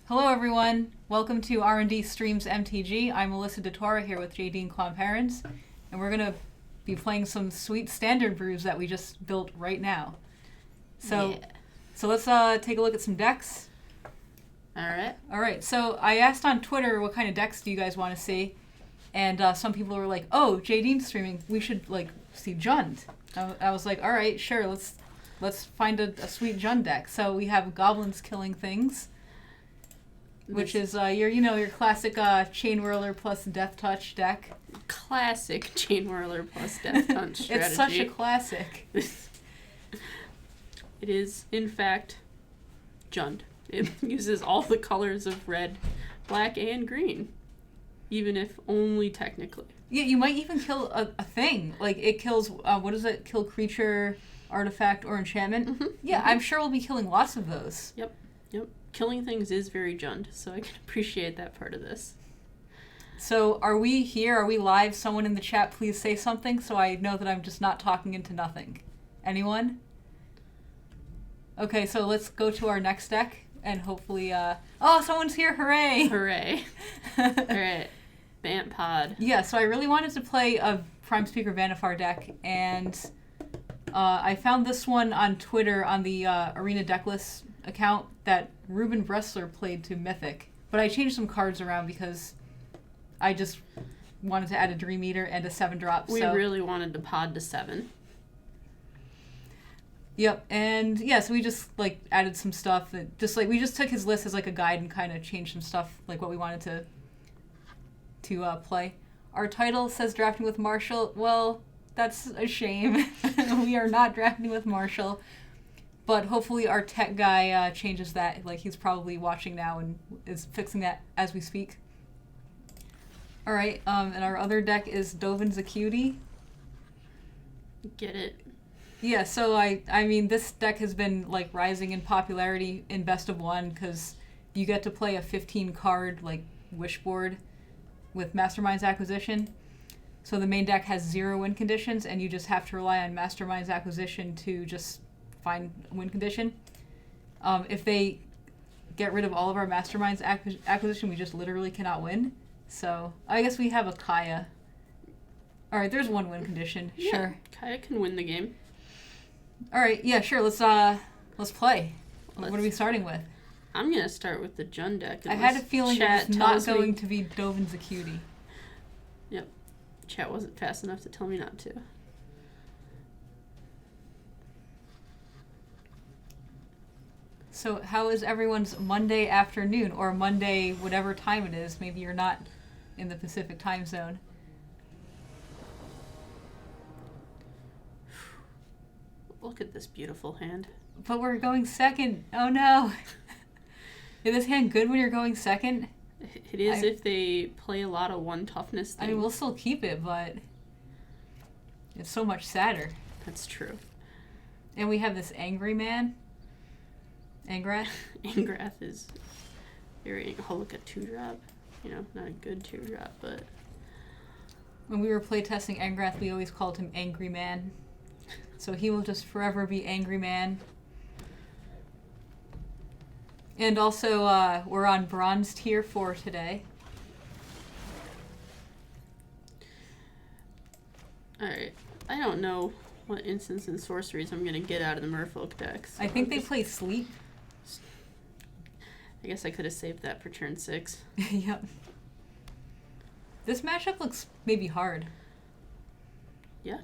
Hello everyone, welcome to R&D Streams MTG. I'm Melissa DeTora here with Jadine Klomparens, and we're going to be playing some sweet standard brews that we just built right now. So let's take a look at some decks. Alright, so I asked on Twitter what kind of decks do you guys want to see, and some people were like, oh, Jadine's streaming, we should see Jund. I was like, alright, sure, let's find a sweet Jund deck. So we have Goblins killing things, which is your classic Chain Whirler plus Death Touch deck. Classic Chain Whirler plus Death Touch strategy. It's such a classic. It is, in fact, Jund. It uses all the colors of red, black, and green, even if only technically. Yeah, you might even kill a thing. Like, it kills, what does it? Kill creature, artifact, or enchantment? Mm-hmm. Yeah, mm-hmm. I'm sure we'll be killing lots of those. Yep. Killing things is very Jund, so I can appreciate that part of this. So, are we here? Are we live? Someone in the chat, please say something so I know that I'm just not talking into nothing. Anyone? Okay, so let's go to our next deck, and hopefully, oh, someone's here! Hooray! Hooray. Alright. Bant Pod. Yeah, so I really wanted to play a Prime Speaker Vannifar deck, and I found this one on Twitter on the Arena Decklist account that Ruben Bressler played to Mythic. But I changed some cards around because I just wanted to add a Dream Eater and a 7-drop. We really wanted to pod to 7. Yep, and yeah, so we just added some stuff. We just took his list as a guide and kind of changed some stuff, what we wanted to play. Our title says drafting with Marshall. Well, that's a shame. We are not drafting with Marshall. But hopefully our tech guy changes that. He's probably watching now and is fixing that as we speak. Alright, and our other deck is Dovin's Acuity. Get it. Yeah, so I mean, this deck has been rising in popularity in Best of One because you get to play a 15-card wish board with Mastermind's Acquisition. So the main deck has 0 win conditions, and you just have to rely on Mastermind's Acquisition to just find a win condition. If they get rid of all of our Mastermind's Acquisition, we just literally cannot win. So I guess we have a Kaya. Alright, there's 1 win condition. Yeah, sure. Kaya can win the game. Alright, yeah, sure. Let's play. What are we starting with? I'm going to start with the Jund deck. I had a feeling it was not going to be Dovin's Acuity. Yep. Chat wasn't fast enough to tell me not to. So how is everyone's Monday afternoon, or Monday whatever time it is? Maybe you're not in the Pacific time zone. Look at this beautiful hand. But we're going second. Oh no. Is this hand good when you're going second? It is if they play a lot of 1 toughness things. I mean, we'll still keep it, but it's so much sadder. That's true. And we have this angry man. Angrath? Angrath is very... Oh, look at 2-drop. Not a good 2-drop, but... When we were playtesting Angrath, we always called him Angry Man. So he will just forever be Angry Man. And also, we're on Bronze Tier 4 today. Alright. I don't know what instants and sorceries I'm going to get out of the Merfolk decks. I think they play Sleep. I guess I could have saved that for turn 6. Yep. This matchup looks maybe hard. Yeah.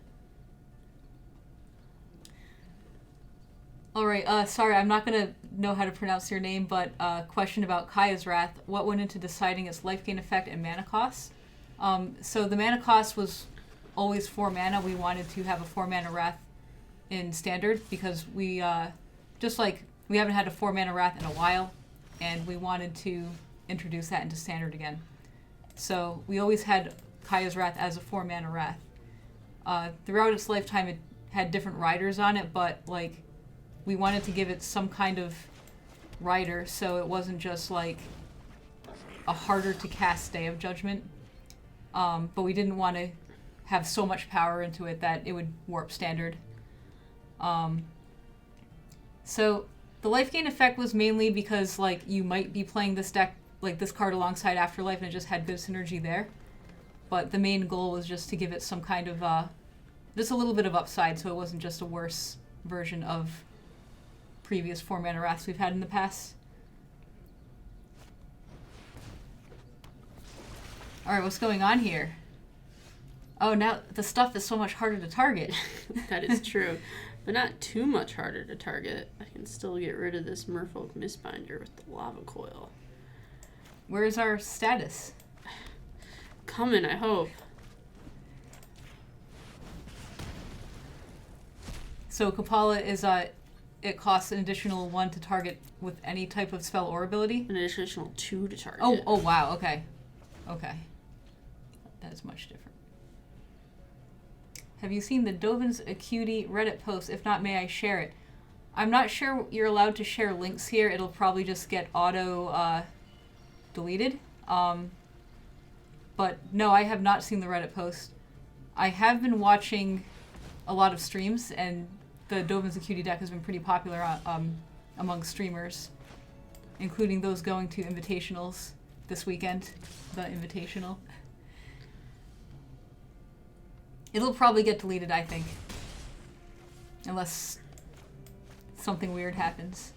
Alright, sorry, I'm not going to know how to pronounce your name, but question about Kaya's Wrath. What went into deciding its life gain effect and mana cost? So the mana cost was always 4 mana. We wanted to have a 4 mana Wrath in Standard because we we haven't had a 4 mana Wrath in a while, and we wanted to introduce that into Standard again. So we always had Kaya's Wrath as a 4 mana Wrath. Throughout its lifetime, it had different riders on it, but we wanted to give it some kind of rider, so it wasn't just a harder to cast Day of Judgment. But we didn't want to have so much power into it that it would warp Standard. So The life gain effect was mainly because, like, you might be playing this deck, like, this card alongside Afterlife, and it just had good synergy there. But the main goal was just to give it some kind of, just a little bit of upside, so it wasn't just a worse version of previous 4 mana wraths we've had in the past. Alright, what's going on here? Oh, now the stuff is so much harder to target. That is true. But not too much harder to target. I can still get rid of this Merfolk Mistbinder with the Lava Coil. Where's our status? Coming, I hope. So Kapala is, it costs an additional 1 to target with any type of spell or ability? An additional 2 to target. Oh, wow, okay. Okay. That is much different. Have you seen the Dovin's Acuity Reddit post? If not, may I share it? I'm not sure you're allowed to share links here. It'll probably just get auto deleted. But no, I have not seen the Reddit post. I have been watching a lot of streams, and the Dovin's Acuity deck has been pretty popular among streamers, including those going to invitationals this weekend. The Invitational. It'll probably get deleted, I think. Unless something weird happens.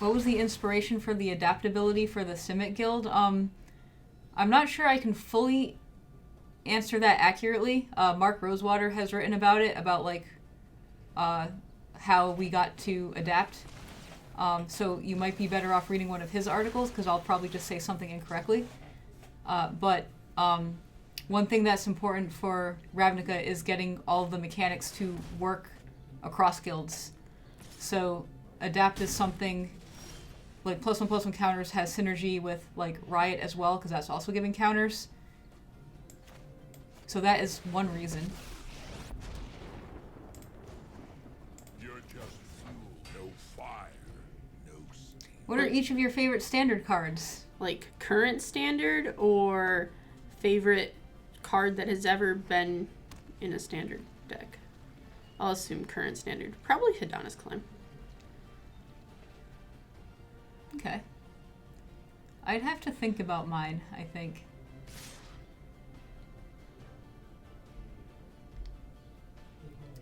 What was the inspiration for the adaptability for the Simic Guild? I'm not sure I can fully answer that accurately. Mark Rosewater has written about it, about like how we got to adapt. So you might be better off reading one of his articles, because I'll probably just say something incorrectly. But one thing that's important for Ravnica is getting all of the mechanics to work across guilds. So adapt is something like +1/+1 counters has synergy with like Riot as well, because that's also giving counters. So that is one reason. You're just fuel, no fire, no steam. What are each of your favorite standard cards? Like current standard or favorite card that has ever been in a standard deck? I'll assume current standard. Probably Hidana's Climb. Okay. I'd have to think about mine, I think.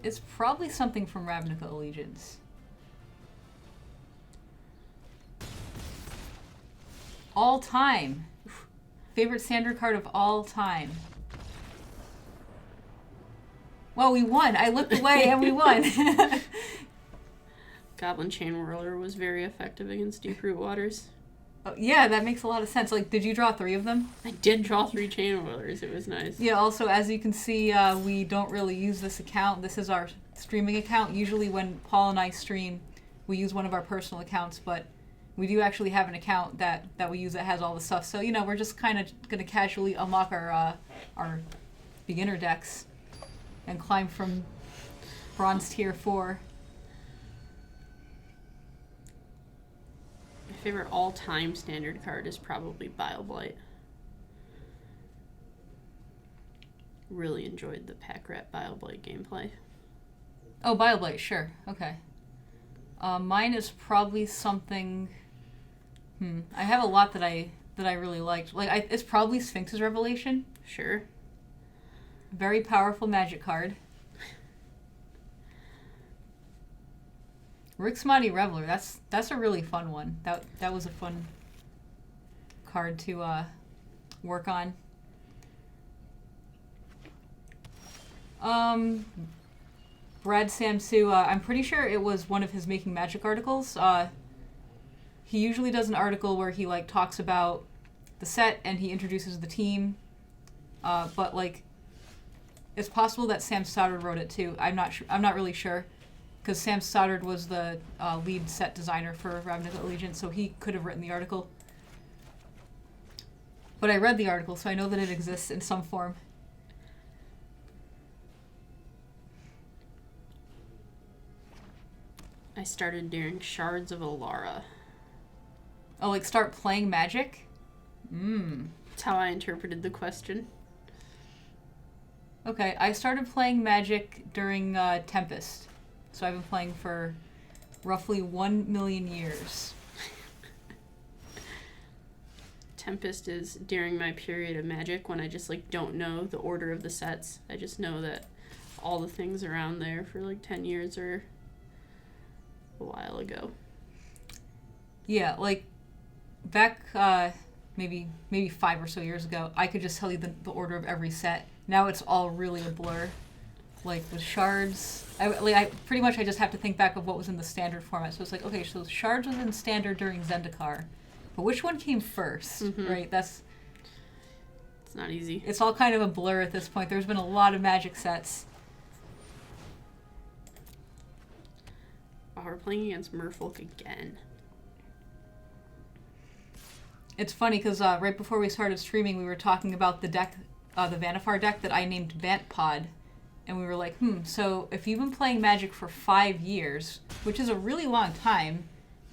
It's probably something from Ravnica Allegiance. All time. Favorite standard card of all time. Well, we won. I looked away and we won. Goblin Chain Whirler was very effective against Deep-Root Waters. Oh, yeah, that makes a lot of sense. Like, did you draw 3 of them? I did draw 3 Chain Whirlers. It was nice. Yeah, also, as you can see, we don't really use this account. This is our streaming account. Usually when Paul and I stream, we use one of our personal accounts, but we do actually have an account that we use that has all the stuff. So, you know, we're just kind of going to casually unlock our beginner decks and climb from Bronze Tier 4. My favorite all-time standard card is probably Bile Blight. Really enjoyed the Pack Rat Bile Blight gameplay. Oh, BioBlade, sure. Okay. Mine is probably something... I have a lot that I really liked. Like, it's probably Sphinx's Revelation. Sure. Very powerful magic card. Rixmati Reveler, that's a really fun one. That was a fun card to work on. Brad Samsu, I'm pretty sure it was one of his Making Magic articles. He usually does an article where he like talks about the set and he introduces the team. But like, it's possible that Sam Stoddard wrote it too. I'm not really sure, because Sam Stoddard was the lead set designer for Ravnica Allegiance, so he could have written the article. But I read the article, so I know that it exists in some form. I started doing Shards of Alara. Oh, like start playing Magic? That's how I interpreted the question. Okay, I started playing Magic during Tempest. So I've been playing for roughly 1 million years. Tempest is during my period of Magic when I just like don't know the order of the sets. I just know that all the things around there for like 10 years or a while ago. Yeah, like back maybe 5 or so years ago, I could just tell you the order of every set. Now it's all really a blur. Like with shards, I pretty much I just have to think back of what was in the standard format. So it's like, okay, so shards was in standard during Zendikar. But which one came first, right? It's not easy. It's all kind of a blur at this point. There's been a lot of Magic sets. Oh, we're playing against Merfolk again. It's funny because right before we started streaming, we were talking about the deck, the Vannifar deck that I named Bant Pod. And we were like, so if you've been playing Magic for 5 years, which is a really long time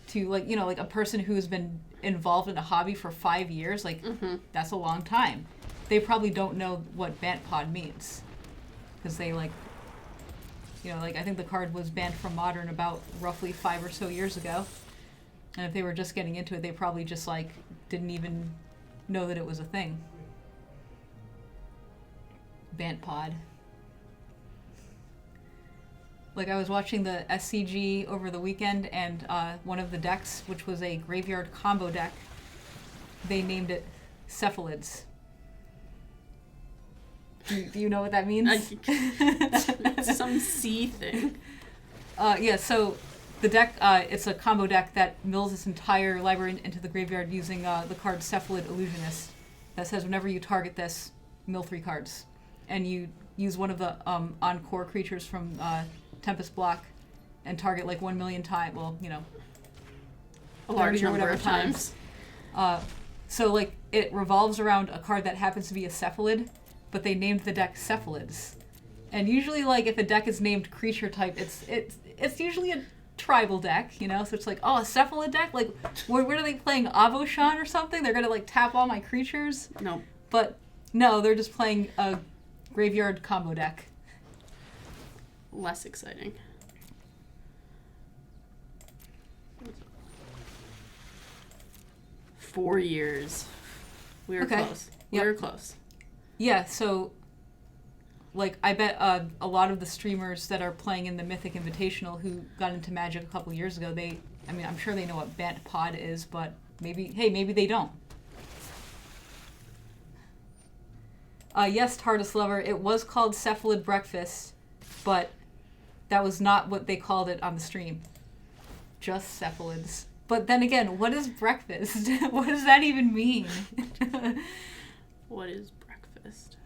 to, like, you know, like a person who's been involved in a hobby for 5 years, like, that's a long time. They probably don't know what Bant Pod means. Because they, like, you know, like, I think the card was banned from Modern about roughly 5 or so years ago. And if they were just getting into it, they probably just, like, didn't even know that it was a thing. Bant Pod. Like, I was watching the SCG over the weekend, and one of the decks, which was a graveyard combo deck, they named it Cephalids. Do you know what that means? It's some sea thing. Yeah, so the deck, it's a combo deck that mills its entire library into the graveyard using the card Cephalid Illusionist. That says whenever you target this, mill 3 cards. And you use one of the Encore creatures from Tempest block and target like 1 million times. Well, you know, A large 30 or number whatever of times. So like it revolves around a card that happens to be a Cephalid, but they named the deck Cephalids. And usually, like if a deck is named creature type, it's usually a tribal deck, you know. So it's like, oh, a Cephalid deck. Like, what are they playing? Avoshan or something? They're gonna like tap all my creatures. No. But no, they're just playing a graveyard combo deck. Less exciting. Four years. We were close. We were close. Yeah, so like I bet a lot of the streamers that are playing in the Mythic Invitational who got into Magic a couple years ago, I'm sure they know what Bant Pod is, but maybe they don't. Yes, TARDIS Lover, it was called Cephalid Breakfast, but that was not what they called it on the stream. Just cephalids. But then again, what is breakfast? What does that even mean? What is breakfast?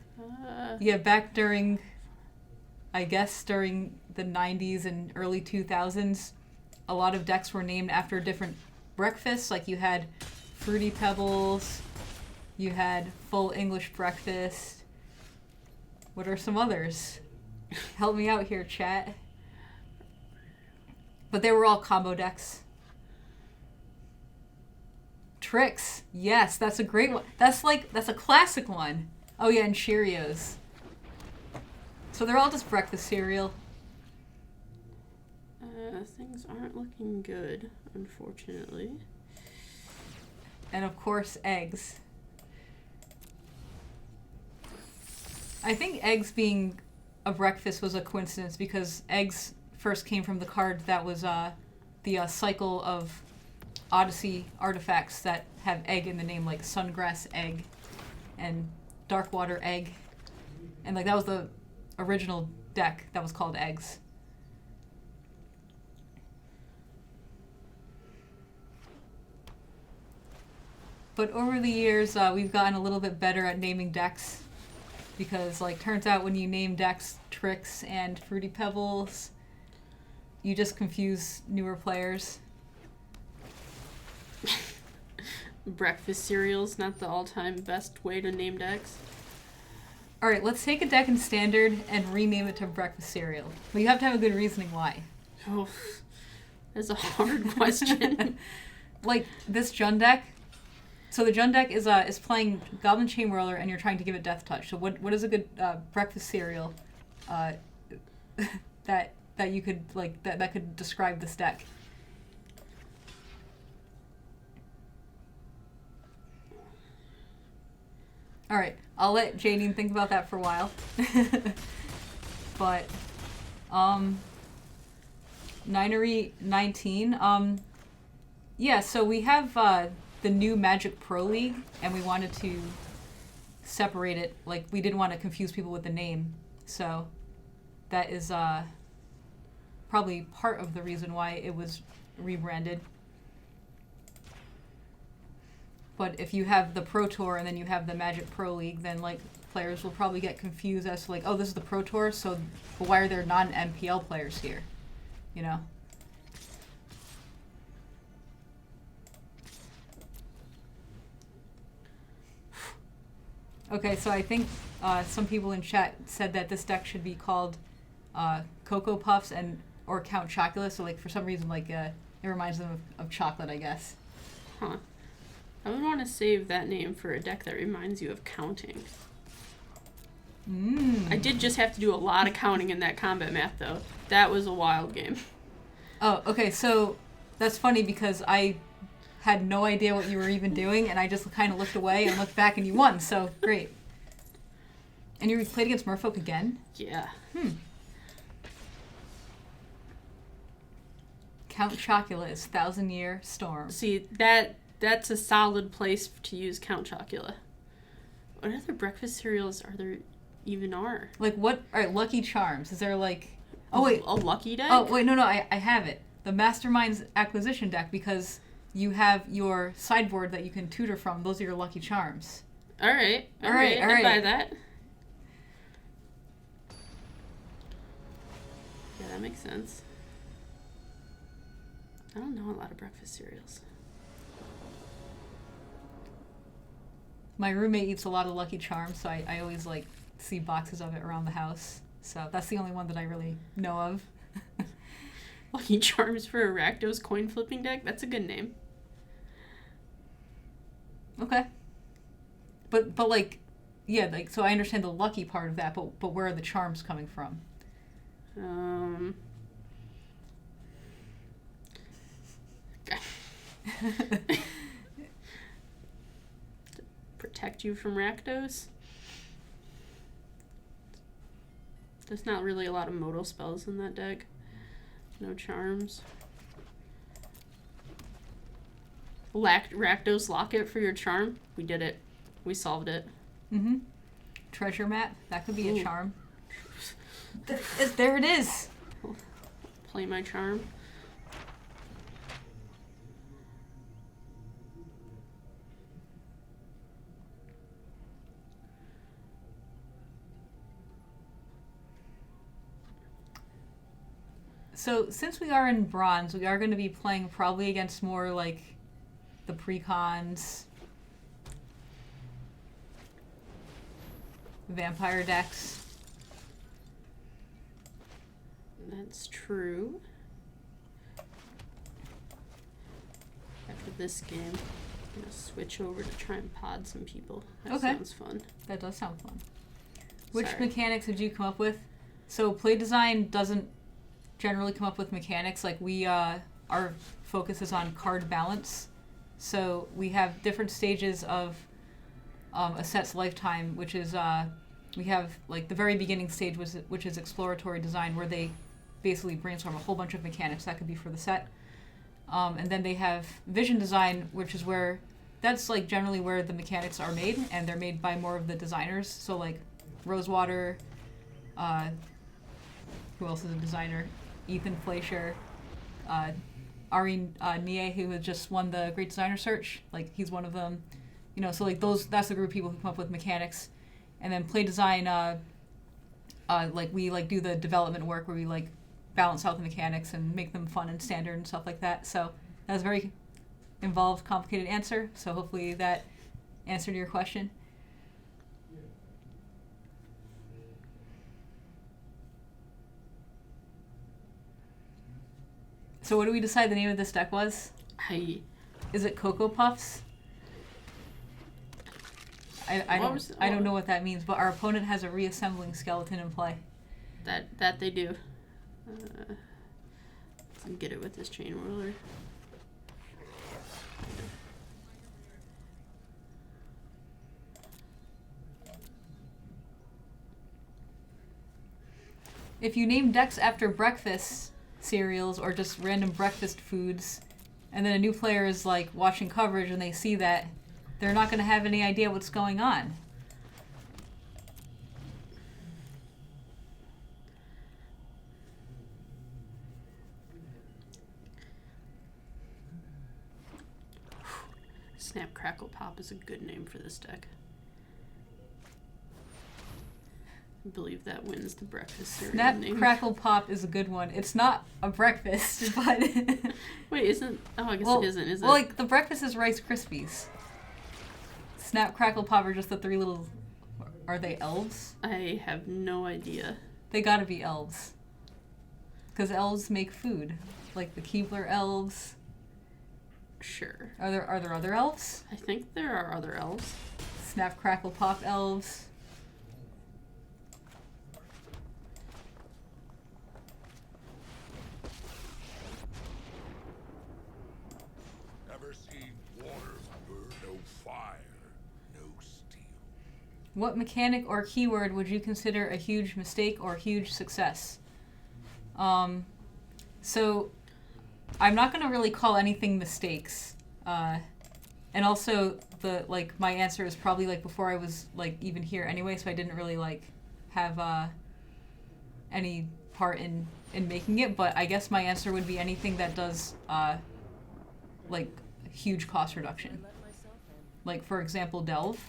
Yeah, back during the 90s and early 2000s, a lot of decks were named after different breakfasts. Like you had Fruity Pebbles, you had Full English Breakfast. What are some others? Help me out here, chat. But they were all combo decks. Tricks. Yes, that's a great one. That's a classic one. Oh yeah, and Cheerios. So they're all just breakfast cereal. Things aren't looking good, unfortunately. And of course, eggs. I think eggs being a breakfast was a coincidence because eggs first came from the card that was the cycle of Odyssey artifacts that have egg in the name, like Sungrass Egg and Darkwater Egg. And like that was the original deck that was called Eggs. But over the years, we've gotten a little bit better at naming decks because, like, turns out when you name decks Tricks and Fruity Pebbles, you just confuse newer players. Breakfast cereal's not the all-time best way to name decks. All right, let's take a deck in Standard and rename it to Breakfast Cereal. But you have to have a good reasoning why. Oh, that's a hard question. Like, this Jund deck. So the Jund deck is playing Goblin Chain Whirler, and you're trying to give it Death Touch. So what is a good breakfast cereal that you could like that could describe this deck? All right, I'll let Jadine think about that for a while. But, Ninery 19. Yeah. So we have the new Magic Pro League, and we wanted to separate it. Like, we didn't want to confuse people with the name, so that is probably part of the reason why it was rebranded. But if you have the Pro Tour and then you have the Magic Pro League, then like players will probably get confused as to like, oh, this is the Pro Tour, so but why are there non-MPL players here? You know? Okay, so I think some people in chat said that this deck should be called Cocoa Puffs and or Count Chocula. So like for some reason like it reminds them of chocolate, I guess. Huh. I would want to save that name for a deck that reminds you of counting. I did just have to do a lot of counting in that combat math, though. That was a wild game. Oh, okay, so that's funny because I had no idea what you were even doing, and I just kind of looked away and looked back, and you won, so great. And you played against Merfolk again? Yeah. Count Chocula is 1,000-Year Storm. See, that's a solid place to use Count Chocula. What other breakfast cereals are there even are? Like what? All right, Lucky Charms. Is there like... Oh, wait. A lucky deck? Oh, wait, no, I have it. The Mastermind's Acquisition deck, because you have your sideboard that you can tutor from. Those are your Lucky Charms. All right. I buy that. Yeah, that makes sense. I don't know a lot of breakfast cereals. My roommate eats a lot of Lucky Charms, so I always like see boxes of it around the house. So that's the only one that I really know of. Lucky Charms for a Rakdos coin flipping deck? That's a good name. Okay. But like, yeah, like, so I understand the lucky part of that, but where are the charms coming from? Protect you from Rakdos? There's not really a lot of modal spells in that deck. No charms. Rakdos Locket for your charm. We did it. We solved it. Treasure map. That could be Ooh. a charm. There it is. Play my charm. So since we are in bronze, we are going to be playing probably against more like the precons, vampire decks. That's true. After this game, I'm going to switch over to try and pod some people. That sounds fun. That does sound fun. Which Sorry. mechanics did you come up with? So play design doesn't generally come up with mechanics. Like we, our focus is on card balance. So we have different stages of a set's lifetime, which is we have like the very beginning stage, which is exploratory design, where they basically brainstorm a whole bunch of mechanics that could be for the set. And then they have vision design, which is where that's like generally where the mechanics are made, and they're made by more of the designers. So like Rosewater, who else is a designer? Ethan Fleischer, Ari Nie, who has just won the Great Designer Search. Like he's one of them. You know, so like that's the group of people who come up with mechanics. And then play design, like we like do the development work where we like balance out the mechanics and make them fun and standard and stuff like that. So that was a very involved, complicated answer. So hopefully that answered your question. So what do we decide the name of this deck was? Is it Cocoa Puffs? I don't know what that means, but our opponent has a reassembling skeleton in play. That they do. Let's get it with this chain whirler. if you name decks after breakfast cereals or just random breakfast foods, and then a new player is like watching coverage and they see that, they're not going to have any idea what's going on. Snap, Crackle, Pop is a good name for this deck. I believe that wins the breakfast cereal Snap, name. Crackle, Pop is a good one. It's not a breakfast, but... Wait, isn't... Oh, I guess well, it isn't, is it? Well, like, the breakfast is Rice Krispies. Snap, Crackle, Pop are just the three little... Are they elves? I have no idea. They gotta be elves. Because elves make food. Like the Keebler elves. Sure. Are there other elves? I think there are other elves. Snap, Crackle, Pop elves. Never seen water burn, no fire, no steel. What mechanic or keyword would you consider a huge mistake or huge success? So I'm not going to really call anything mistakes. And also my answer is probably like before I was like even here anyway, so I didn't really like have any part in making it, but I guess my answer would be anything that does like huge cost reduction. Like for example, Delve.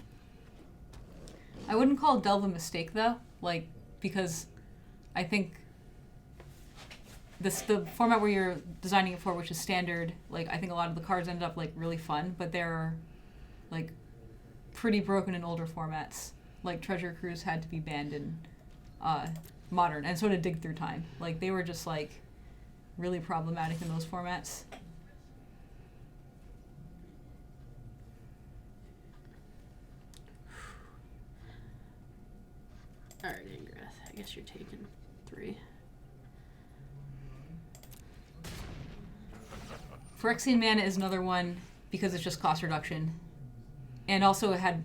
I wouldn't call Delve a mistake though, like because I think the format where you're designing it for, which is standard, like I think a lot of the cards ended up like really fun, but they're like pretty broken in older formats. Like Treasure Cruise had to be banned in modern, and so did Dig Through Time. Like they were just like really problematic in those formats. Alright, Ingrath, I guess you're taking 3. Phyrexian Mana is another one because it's just cost reduction. And also it had,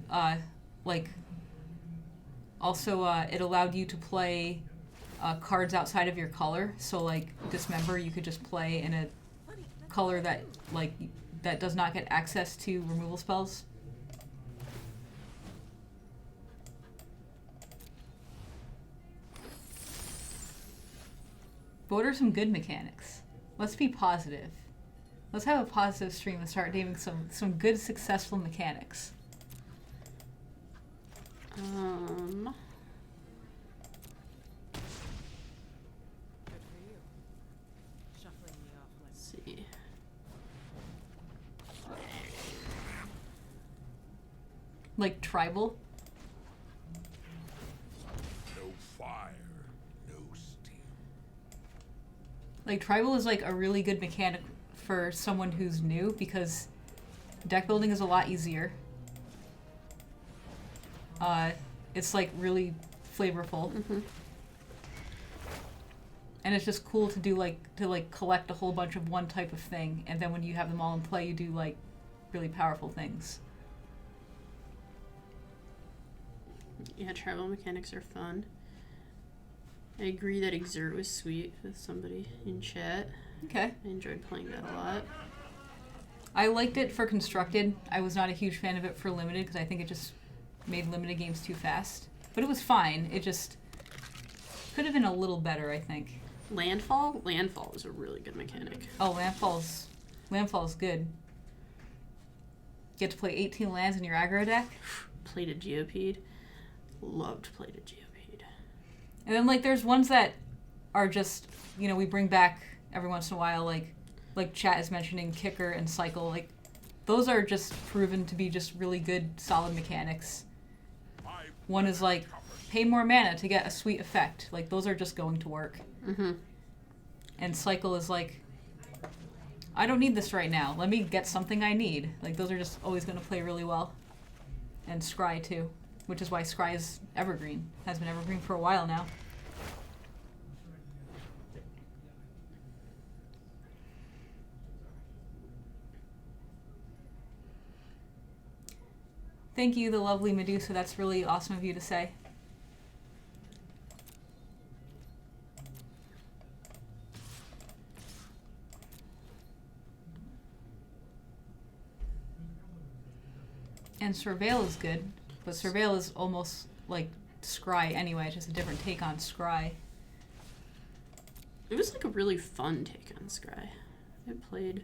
it allowed you to play cards outside of your color. So, like, Dismember, you could just play in a color that, like, that does not get access to removal spells. But what are some good mechanics? Let's be positive. Let's have a positive stream and start naming some good, successful mechanics. Good for you. Shuffling me off like Let's see. Like Tribal. No fire, no steel. Like Tribal is like a really good mechanic for someone who's new because deck building is a lot easier. It's like really flavorful. Mm-hmm. And it's just cool to do to collect a whole bunch of one type of thing, and then when you have them all in play you do like really powerful things. Yeah, tribal mechanics are fun. I agree that Exert was sweet with somebody in chat. Okay. I enjoyed playing that a lot. I liked it for Constructed. I was not a huge fan of it for Limited because I think it just made Limited games too fast. But it was fine. It just could have been a little better, I think. Landfall? Landfall is a really good mechanic. Oh, Landfall's good. You get to play 18 lands in your aggro deck. Played a Geopeed. Loved played a Geopeed. And then like there's ones that are just, you know, we bring back every once in a while, like chat is mentioning Kicker and Cycle. Like those are just proven to be just really good, solid mechanics. One is like pay more mana to get a sweet effect. Like those are just going to work. Mm-hmm. And Cycle is like, I don't need this right now. Let me get something I need. Like those are just always going to play really well. And Scry too, which is why Scry is evergreen. Has been evergreen for a while now. Thank you, the lovely Medusa. That's really awesome of you to say. And Surveil is good, but Surveil is almost like Scry anyway, it's just a different take on Scry. It was like a really fun take on Scry. It played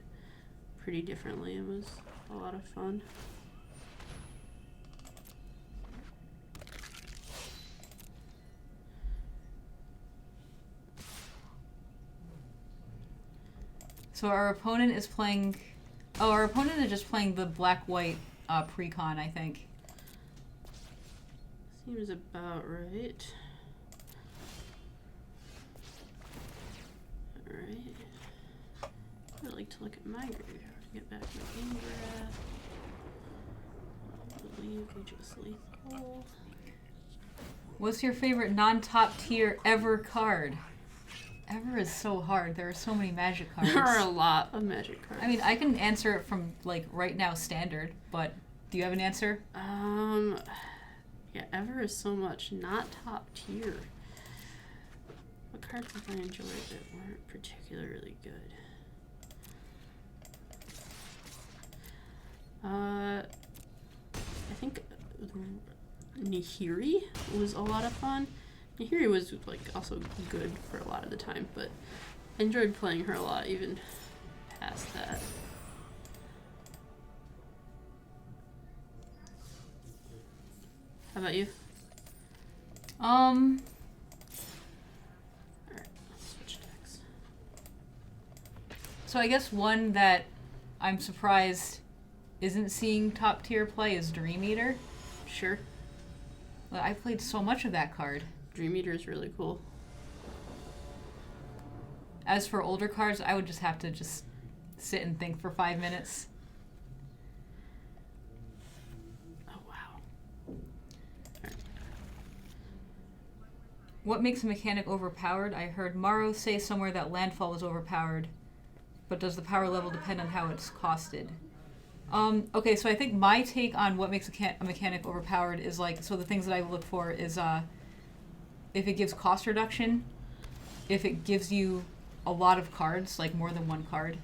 pretty differently. It was a lot of fun. So our opponent is playing... Oh, our opponent is just playing the black-white pre-con, I think. Seems about right. Alright. I'd like to look at my graveyard to get back my Ingress. I believe we just lethal. What's your favorite non-top tier ever card? Ever is so hard. There are so many Magic cards. There are a lot of Magic cards. I mean, I can answer it from, like, right now standard, but do you have an answer? Yeah, ever is so much not top tier. What cards have I enjoyed that weren't particularly good? I think Nihiri was a lot of fun. Nihiri was like also good for a lot of the time, but I enjoyed playing her a lot even past that. How about you? Um, Alright, let's switch decks. so I guess one that I'm surprised isn't seeing top tier play is Dream Eater. Sure. Well, I played so much of that card. Dream Eater is really cool. As for older cards, I would just have to just sit and think for 5 minutes. Oh, wow. What makes a mechanic overpowered? I heard Morrow say somewhere that landfall was overpowered, but does the power level depend on how it's costed? Okay, so I think my take on what makes a mechanic overpowered is like, so the things that I look for is if it gives cost reduction, if it gives you a lot of cards, like more than one card.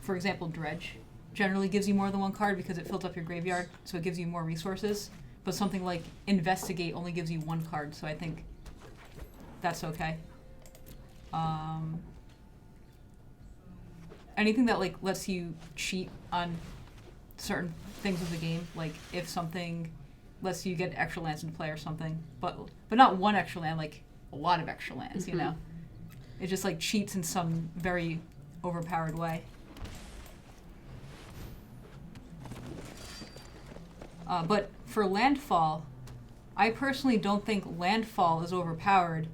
For example, Dredge generally gives you more than one card because it fills up your graveyard, so it gives you more resources. But something like Investigate only gives you one card, so I think that's okay. Anything that like lets you cheat on certain things of the game, like if something lets you get extra lands into play or something, but not one extra land, like a lot of extra lands, you know? It just like cheats in some very overpowered way. But for landfall, I personally don't think landfall is overpowered.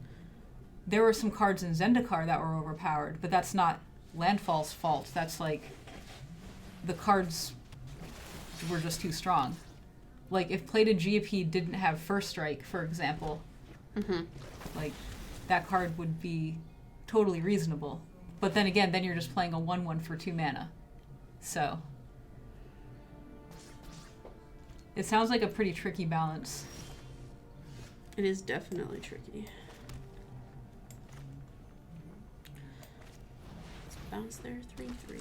There were some cards in Zendikar that were overpowered, but that's not landfall's fault. That's like the cards were just too strong. Like if Plated GP didn't have First Strike, for example, like that card would be totally reasonable. But then again, then you're just playing a 1/1 for 2 mana. So it sounds like a pretty tricky balance. It is definitely tricky. Let's bounce there, 3/3.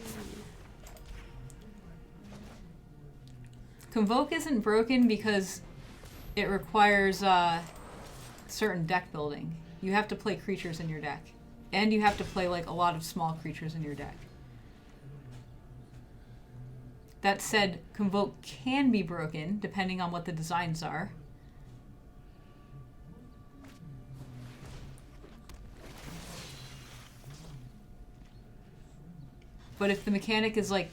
Convoke isn't broken because it requires certain deck building. You have to play creatures in your deck. And you have to play like a lot of small creatures in your deck. That said, Convoke can be broken depending on what the designs are. But if the mechanic is like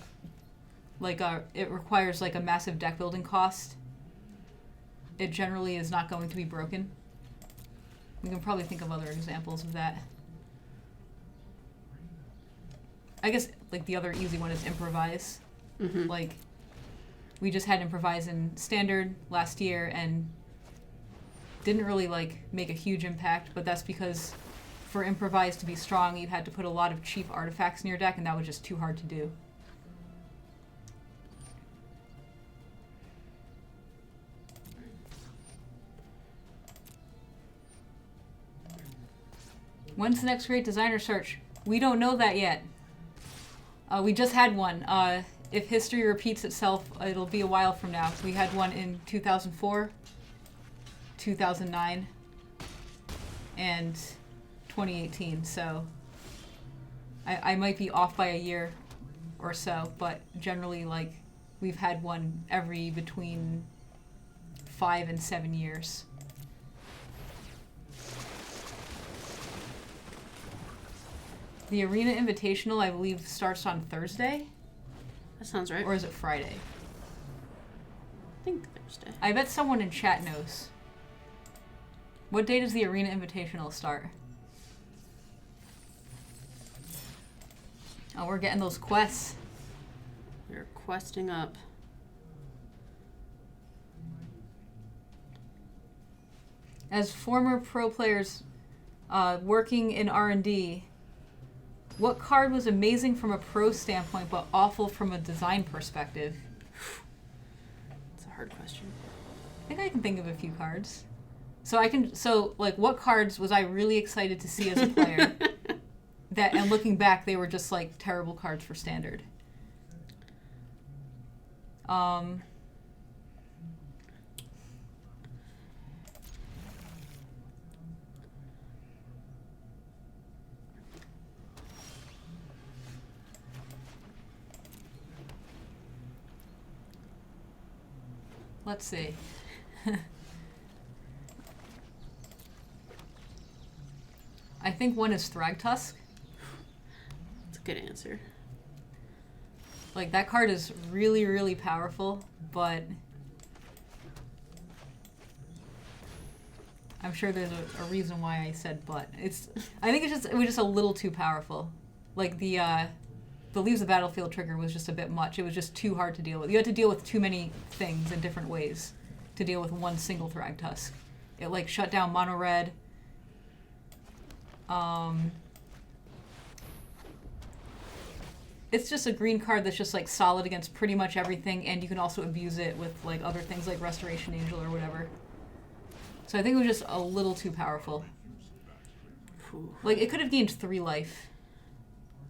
it requires like a massive deck building cost, it generally is not going to be broken. We can probably think of other examples of that. I guess like the other easy one is Improvise. Like we just had Improvise in Standard last year and didn't really like make a huge impact, but that's because for Improvise to be strong, you had to put a lot of cheap artifacts in your deck, and that was just too hard to do. When's the next great designer search? We don't know that yet. We just had one. if history repeats itself, it'll be a while from now. We had one in 2004, 2009, and 2018. So I might be off by a year or so, but generally, like, we've had one every between 5 and 7 years. The Arena Invitational, I believe, starts on Thursday. That sounds right. Or is it Friday? I think Thursday. I bet someone in chat knows. What day does the Arena Invitational start? Oh, we're getting those quests. We're questing up. As former pro players working in R&D, what card was amazing from a pro standpoint but awful from a design perspective? It's a hard question. I think I can think of a few cards. So like, what cards was I really excited to see as a player? And looking back, they were just like terrible cards for standard. Let's see. I think one is Thragtusk. That's a good answer. Like, that card is really, really powerful, but I'm sure there's a reason why I said but. I think it was just a little too powerful. Like, the Leaves the Battlefield trigger was just a bit much. It was just too hard to deal with. You had to deal with too many things in different ways to deal with one single Thragtusk. It, like, shut down mono red. It's just a green card that's just, like, solid against pretty much everything, and you can also abuse it with, like, other things like Restoration Angel or whatever. So I think it was just a little too powerful. Whew. Like, it could have gained 3 life.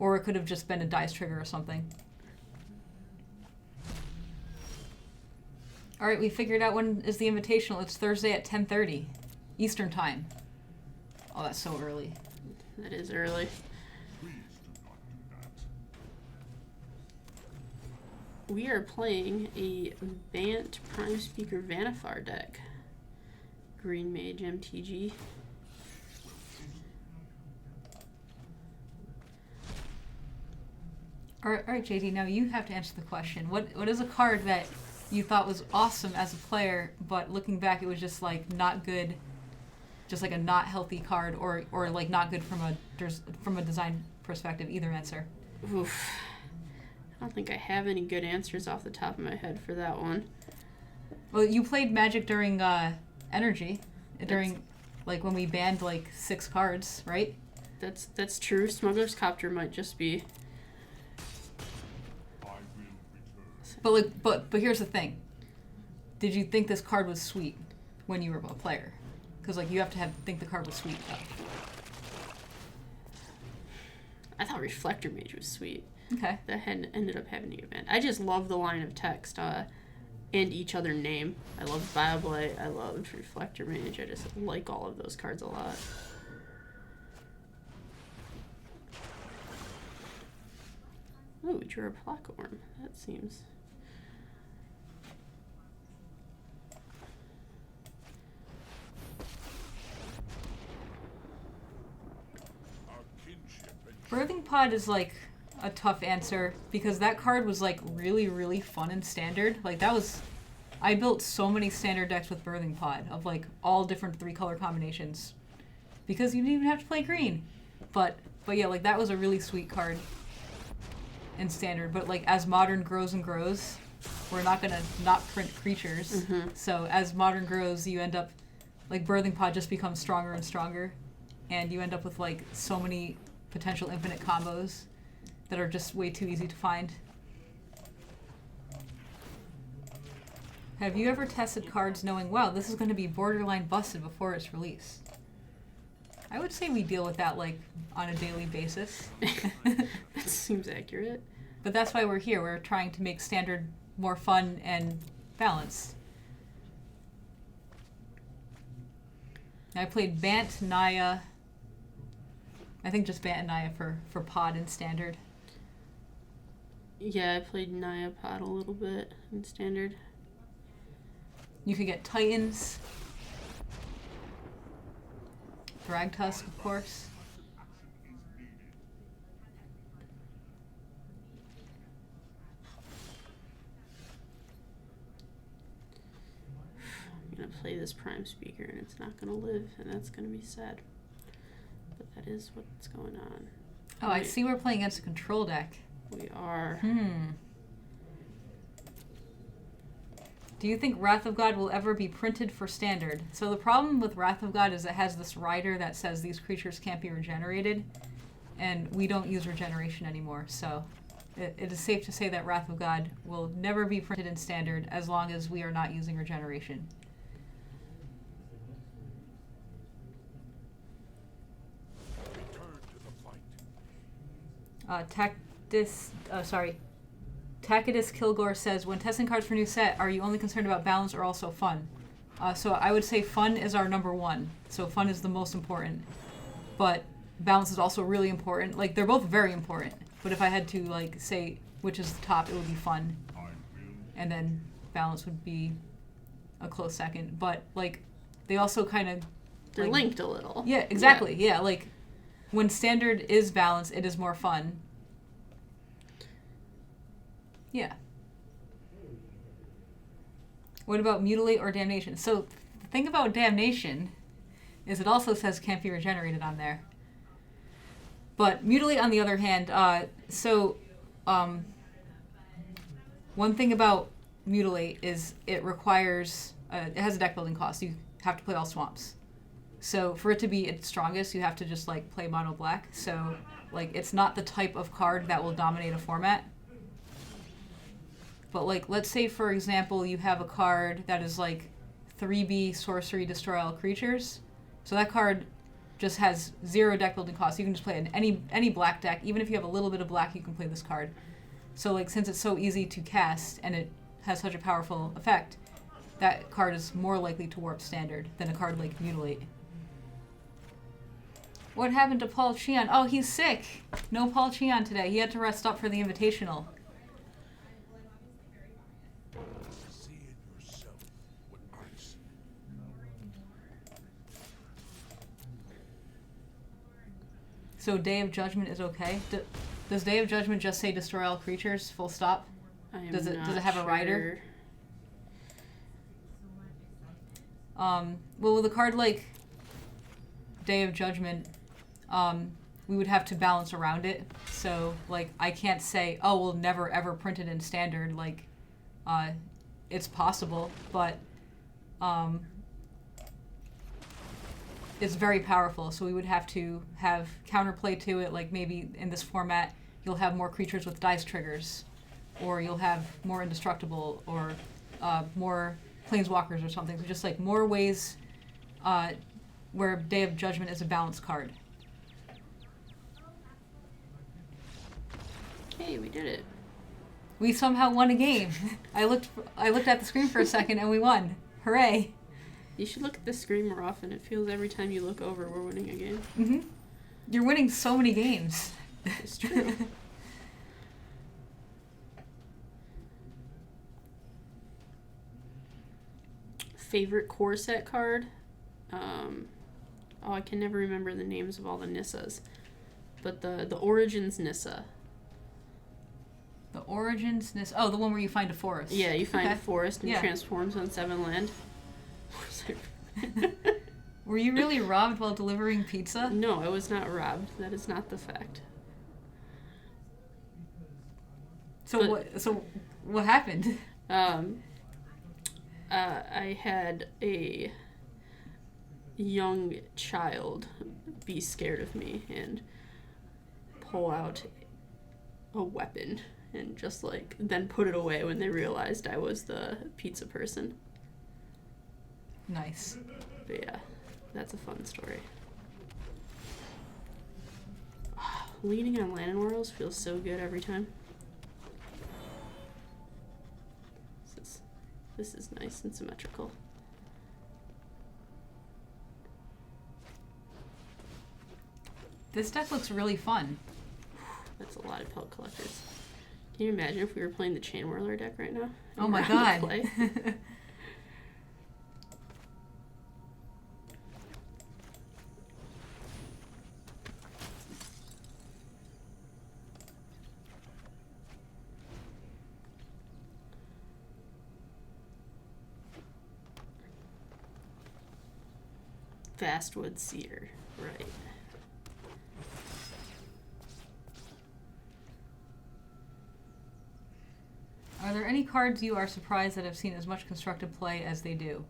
Or it could have just been a dice trigger or something. Alright, we figured out when is the Invitational. It's Thursday at 10:30 Eastern Time. Oh, that's so early. That is early. We are playing a Bant Prime Speaker Vanifar deck. Green Mage MTG. Alright, JD, now you have to answer the question. What is a card that you thought was awesome as a player, but looking back it was just, like, not good, just like a not healthy card, or like not good from a design perspective? Either answer. Oof. I don't think I have any good answers off the top of my head for that one. Well, you played Magic during Energy, during, like, when we banned, like, 6 cards, right? That's true. Smuggler's Copter might just be. But here's the thing. Did you think this card was sweet when you were a player? Because, like, you have to think the card was sweet, though. I thought Reflector Mage was sweet. Okay. That ended up having to get banned. I just love the line of text and each other name. I loved Bioblight. I loved Reflector Mage. I just like all of those cards a lot. Ooh, drew a Platform. That seems... Birthing Pod is, like, a tough answer because that card was, like, really, really fun in Standard. Like, that was... I built so many Standard decks with Birthing Pod of, like, all different 3-color combinations because you didn't even have to play green. But yeah, like, that was a really sweet card in Standard. But, like, as Modern grows and grows, we're not going to not print creatures. Mm-hmm. So as Modern grows, you end up... Like, Birthing Pod just becomes stronger and stronger. And you end up with, like, so many potential infinite combos that are just way too easy to find. Have you ever tested cards knowing, wow, this is going to be borderline busted before it's released? I would say we deal with that, like, on a daily basis. That seems accurate. But that's why we're here. We're trying to make Standard more fun and balanced. I played Bant, Naya. I think just Bant and Naya for Pod and Standard. Yeah, I played Naya Pod a little bit in Standard. You could get Titans. Thragtusk, of course. I'm gonna play this Prime Speaker and it's not gonna live, and that's gonna be sad. But that is what's going on. Oh, I see we're playing against a control deck. We are. Do you think Wrath of God will ever be printed for Standard? So the problem with Wrath of God is it has this rider that says these creatures can't be regenerated, and we don't use regeneration anymore, so it is safe to say that Wrath of God will never be printed in Standard as long as we are not using regeneration. Return to the fight. Tacitus Kilgore says, when testing cards for new set, are you only concerned about balance or also fun? So I would say fun is our number one. So fun is the most important. But balance is also really important. Like, they're both very important. But if I had to, like, say which is the top, it would be fun. And then balance would be a close second. But, like, they also kind of... They're like, linked a little. Yeah, exactly. Yeah, like, when Standard is balanced, it is more fun. Yeah. What about Mutilate or Damnation? So, the thing about Damnation is it also says can't be regenerated on there. But Mutilate, on the other hand, one thing about Mutilate is it requires, it has a deck building cost. You have to play all swamps. So for it to be its strongest, you have to just, like, play mono black. So, like, it's not the type of card that will dominate a format. But, like, let's say, for example, you have a card that is, like, 3B sorcery, destroy all creatures. So that card just has 0 deck building costs. You can just play it in any black deck. Even if you have a little bit of black, you can play this card. So, like, since it's so easy to cast and it has such a powerful effect, that card is more likely to warp Standard than a card like Mutilate. What happened to Paul Cheon? Oh, he's sick. No Paul Cheon today. He had to rest up for the Invitational. See in yourself what I see. So Day of Judgment is okay? Does Day of Judgment just say destroy all creatures, full stop? Does it have a rider? Well, with a card like Day of Judgment, we would have to balance around it. So, like, I can't say, oh, we'll never ever print it in Standard. Like, it's possible, but it's very powerful. So we would have to have counterplay to it. Like, maybe in this format, you'll have more creatures with dice triggers, or you'll have more indestructible, or more Planeswalkers or something. So just, like, more ways where Day of Judgment is a balanced card. Hey, we did it. We somehow won a game. I looked at the screen for a second and we won. Hooray. You should look at the screen more often. It feels every time you look over, we're winning a game. Mm-hmm. You're winning so many games. It's true. Favorite core set card? I can never remember the names of all the Nissas. But the Origins Nissa. The Origins, oh, the one where you find a forest. Yeah, you find Okay. a forest and Yeah. transforms on 7 land. Were you really robbed while delivering pizza? No, I was not robbed. That is not the fact. So what happened? I had a young child be scared of me and pull out a weapon and just, like, then put it away when they realized I was the pizza person. Nice. But yeah, that's a fun story. Leading on Land and Worlds feels so good every time. this is nice and symmetrical. This deck looks really fun. That's a lot of Pelt Collectors. Can you imagine if we were playing the Chain Whirler deck right now? Oh my Around the god. play? Vastwood Seer, right. Are there any cards you are surprised that have seen as much constructed play as they do?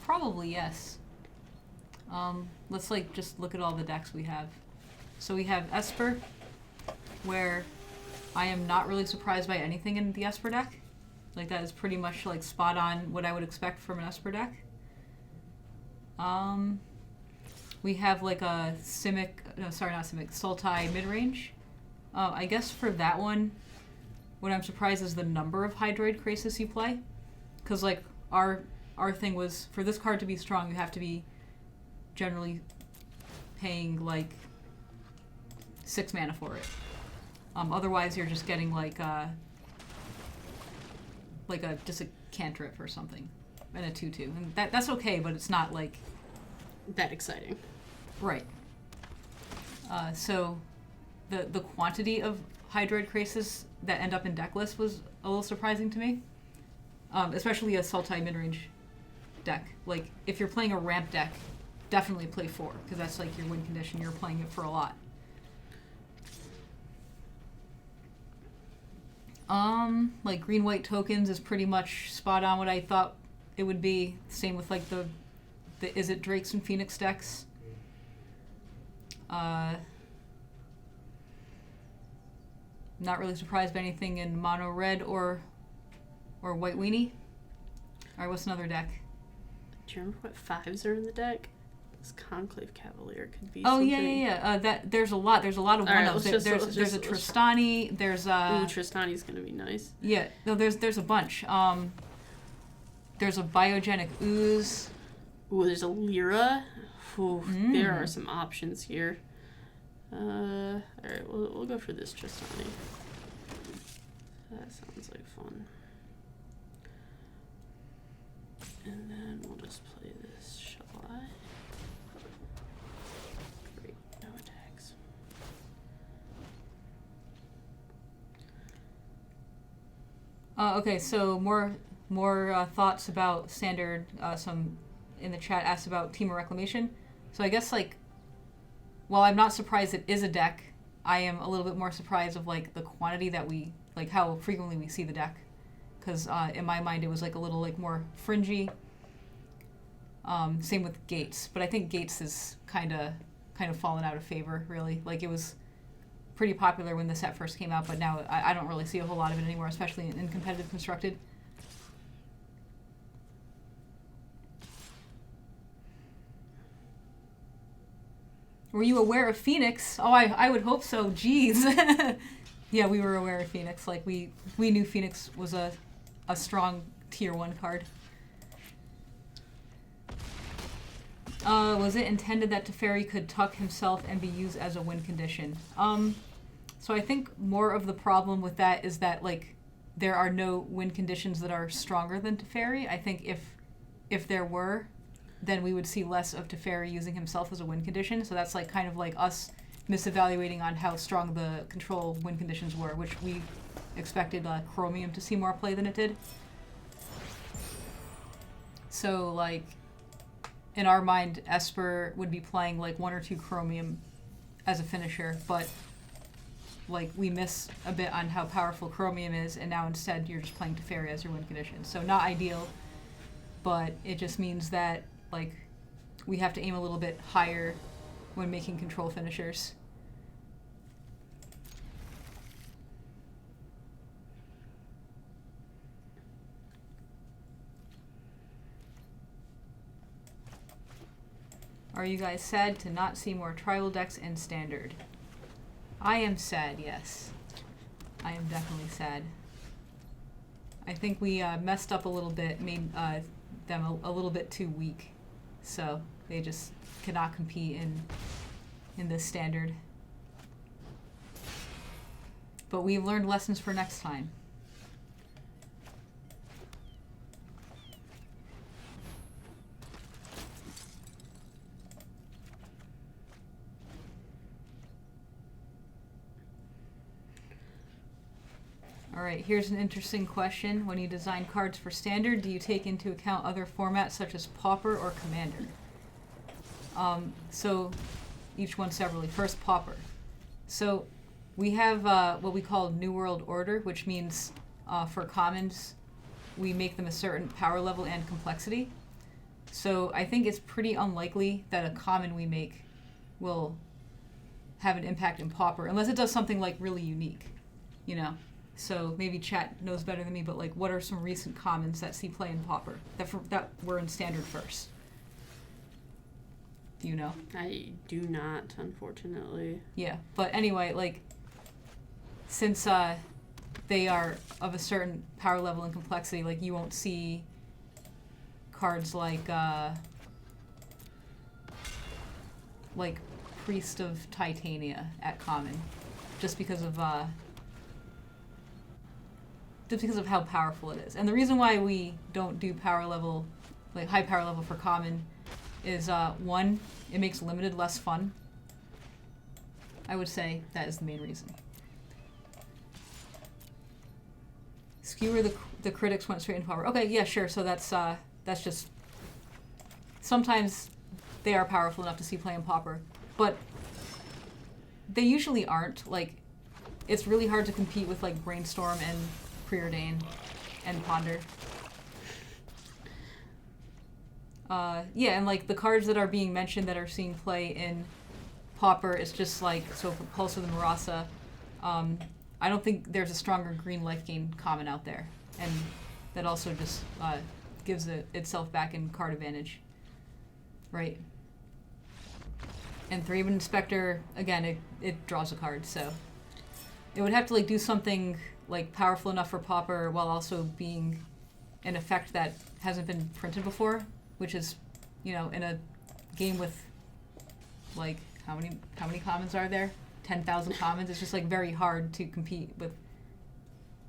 Probably yes. Let's like just look at all the decks we have. So we have Esper, where I am not really surprised by anything in the Esper deck. Like that is pretty much like spot on what I would expect from an Esper deck. We have like a Sultai mid-range. I guess for that one, what I'm surprised is the number of Hydroid Krasis you play. Because like our thing was, for this card to be strong, you have to be generally paying like 6 mana for it. Otherwise you're just getting like just a cantrip or something. And a 2/2. And that's okay, but it's not like That exciting. right. So the quantity of Hydroid Krasis that end up in deck lists was a little surprising to me. Especially a Sultai midrange deck. Like, if you're playing a ramp deck, definitely play 4, because that's like your win condition. You're playing it for a lot. Like green-white tokens is pretty much spot on what I thought it would be. Same with like the Is it Drakes and Phoenix decks? Not really surprised by anything in mono red or white weenie. Alright, what's another deck? Do you remember what 5s are in the deck? This Conclave Cavalier could be Oh, something. yeah. There's a lot of Alright, one-offs. let's There's a Tristani, there's a... Ooh, Tristani's gonna be nice. Yeah, no, there's a bunch. There's a Biogenic Ooze. Ooh, there's a Lyra. Ooh, there are some options here. Alright, we'll go for this Tristani. That sounds like fun. And then we'll just play this, shall I? Great, no attacks. Okay, so more thoughts about standard. Some in the chat asked about Team of Reclamation. So I guess like, while I'm not surprised it is a deck, I am a little bit more surprised of like the quantity that we like, how frequently we see the deck. Because in my mind it was like a little like more fringy. Same with Gates, but I think Gates is kind of fallen out of favor, really. Like, it was pretty popular when the set first came out, but now I don't really see a whole lot of it anymore, especially in competitive constructed. Were you aware of Phoenix? Oh, I would hope so. Jeez. Yeah, we were aware of Phoenix. Like, we knew Phoenix was a strong tier 1 card. Was it intended that Teferi could tuck himself and be used as a win condition? So I think more of the problem with that is that, like, there are no win conditions that are stronger than Teferi. I think if there were, then we would see less of Teferi using himself as a win condition. So that's like kind of like us misevaluating on how strong the control win conditions were, which we expected Chromium to see more play than it did. So, like, in our mind, Esper would be playing like 1 or 2 Chromium as a finisher, but like we miss a bit on how powerful Chromium is, and now instead you're just playing Teferi as your win condition. So not ideal, but it just means that like we have to aim a little bit higher when making control finishers. Are you guys sad to not see more tribal decks in Standard? I am sad, yes. I am definitely sad. I think we messed up a little bit, made them a little bit too weak. So they just cannot compete in this standard. But we've learned lessons for next time. Alright, here's an interesting question. When you design cards for Standard, do you take into account other formats such as Pauper or Commander? So, each one separately. First, Pauper. So, we have what we call New World Order, which means for commons, we make them a certain power level and complexity. So, I think it's pretty unlikely that a common we make will have an impact in Pauper, unless it does something like really unique, you know? So maybe chat knows better than me, but like, what are some recent commons that see play in Pauper that were in Standard first? Do you know? I do not, unfortunately. Yeah, but anyway, like, since they are of a certain power level and complexity, like you won't see cards like Priest of Titania at common, just because of how powerful it is. And the reason why we don't do power level, like high power level for common, is one, it makes limited less fun. I would say that is the main reason. Skewer the critics went straight into Pauper. Okay, yeah, sure. So that's just, sometimes they are powerful enough to see play in Pauper, but they usually aren't. Like, it's really hard to compete with like Brainstorm and Preordain and Ponder. Yeah, and like the cards that are being mentioned that are seeing play in Pauper, it's just like, so for Pulse of the Marasa, I don't think there's a stronger green life gain common out there. And that also just gives itself back in card advantage. Right. And Thraben Inspector, again, it draws a card, so it would have to like do something like powerful enough for Pauper while also being an effect that hasn't been printed before, which is, you know, in a game with like how many commons are there? 10,000 commons. It's just like very hard to compete with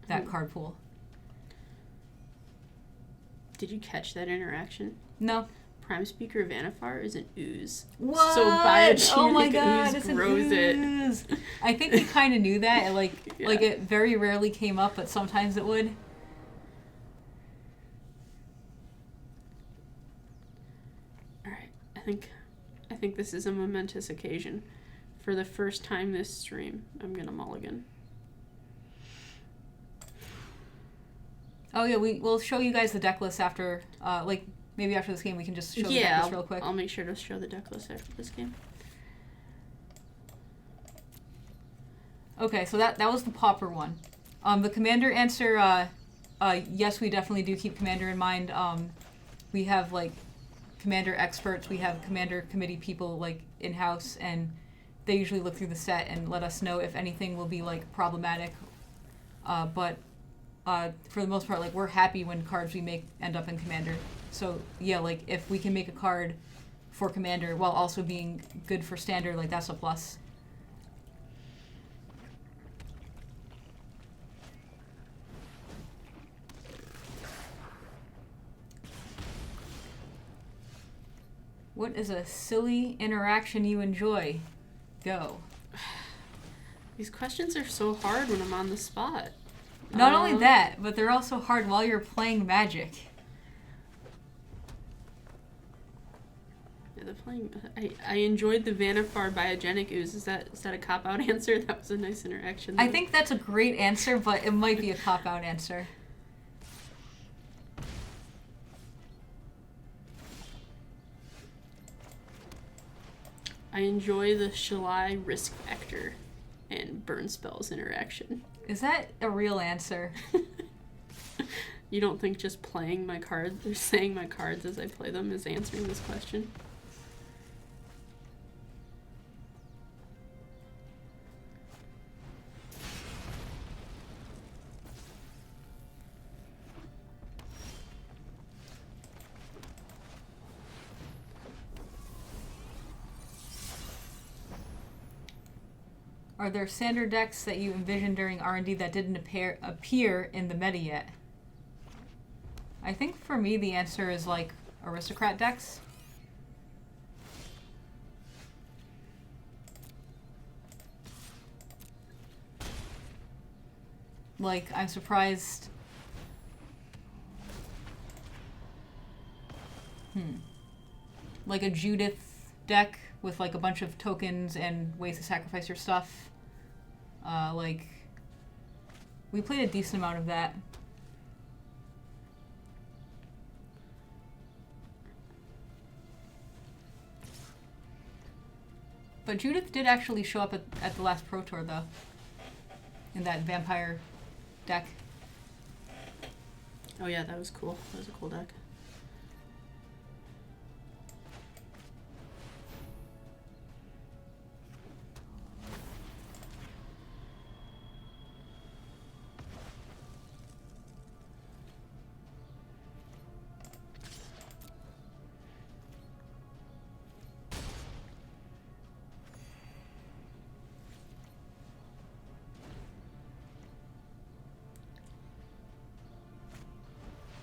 that card pool. Did you catch that interaction? No. Prime Speaker of Anafar is an ooze. What? So Biogenetic Oh my god, ooze it's grows an ooze. it. I think we kind of knew that. Like, Yeah. like it very rarely came up, but sometimes it would. All right, I think this is a momentous occasion. For the first time this stream, I'm gonna mulligan. Oh yeah, we'll show you guys the deck list after, like maybe after this game we can just show the deck list real quick. I'll make sure to show the deck list after this game. Okay, so that was the Pauper one. The Commander answer, yes, we definitely do keep Commander in mind. We have like Commander experts, we have Commander committee people like in-house, and they usually look through the set and let us know if anything will be like problematic. But for the most part, like we're happy when cards we make end up in Commander. So yeah, like if we can make a card for Commander while also being good for Standard, like that's a plus. What is a silly interaction you enjoy? Go. These questions are so hard when I'm on the spot. Not only that, but they're also hard while you're playing Magic. Yeah, I enjoyed the Vanifar Biogenic Ooze. Is that a cop-out answer? That was a nice interaction. I think that's a great answer, but it might be a cop-out answer. I enjoy the Shalai Risk Factor and Burn Spells interaction. Is that a real answer? You don't think just playing my cards or saying my cards as I play them is answering this question? Are there standard decks that you envisioned during R&D that didn't appear in the meta yet? I think for me the answer is like aristocrat decks. Like, I'm surprised. Like a Judith deck with like a bunch of tokens and ways to sacrifice your stuff. Like, we played a decent amount of that. But Judith did actually show up at the last Pro Tour, though. In that vampire deck. Oh yeah, that was cool. That was a cool deck.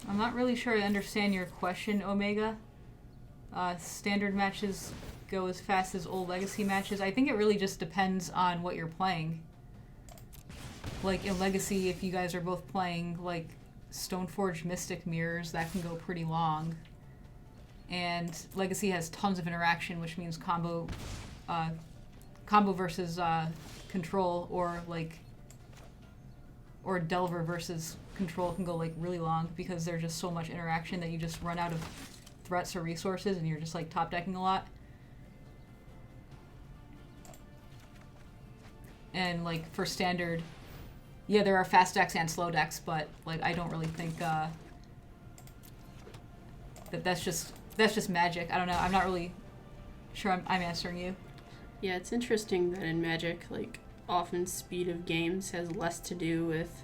I'm not really sure I understand your question, Omega. Standard matches go as fast as old Legacy matches. I think it really just depends on what you're playing. Like in Legacy, if you guys are both playing like Stoneforge Mystic Mirrors, that can go pretty long. And Legacy has tons of interaction, which means combo versus control, or Delver versus control can go like really long because there's just so much interaction that you just run out of threats or resources and you're just like top decking a lot. And like for standard, yeah, there are fast decks and slow decks, but like I don't really think that's just Magic. I don't know. I'm not really sure I'm answering you. Yeah, it's interesting that in Magic, like, often speed of games has less to do with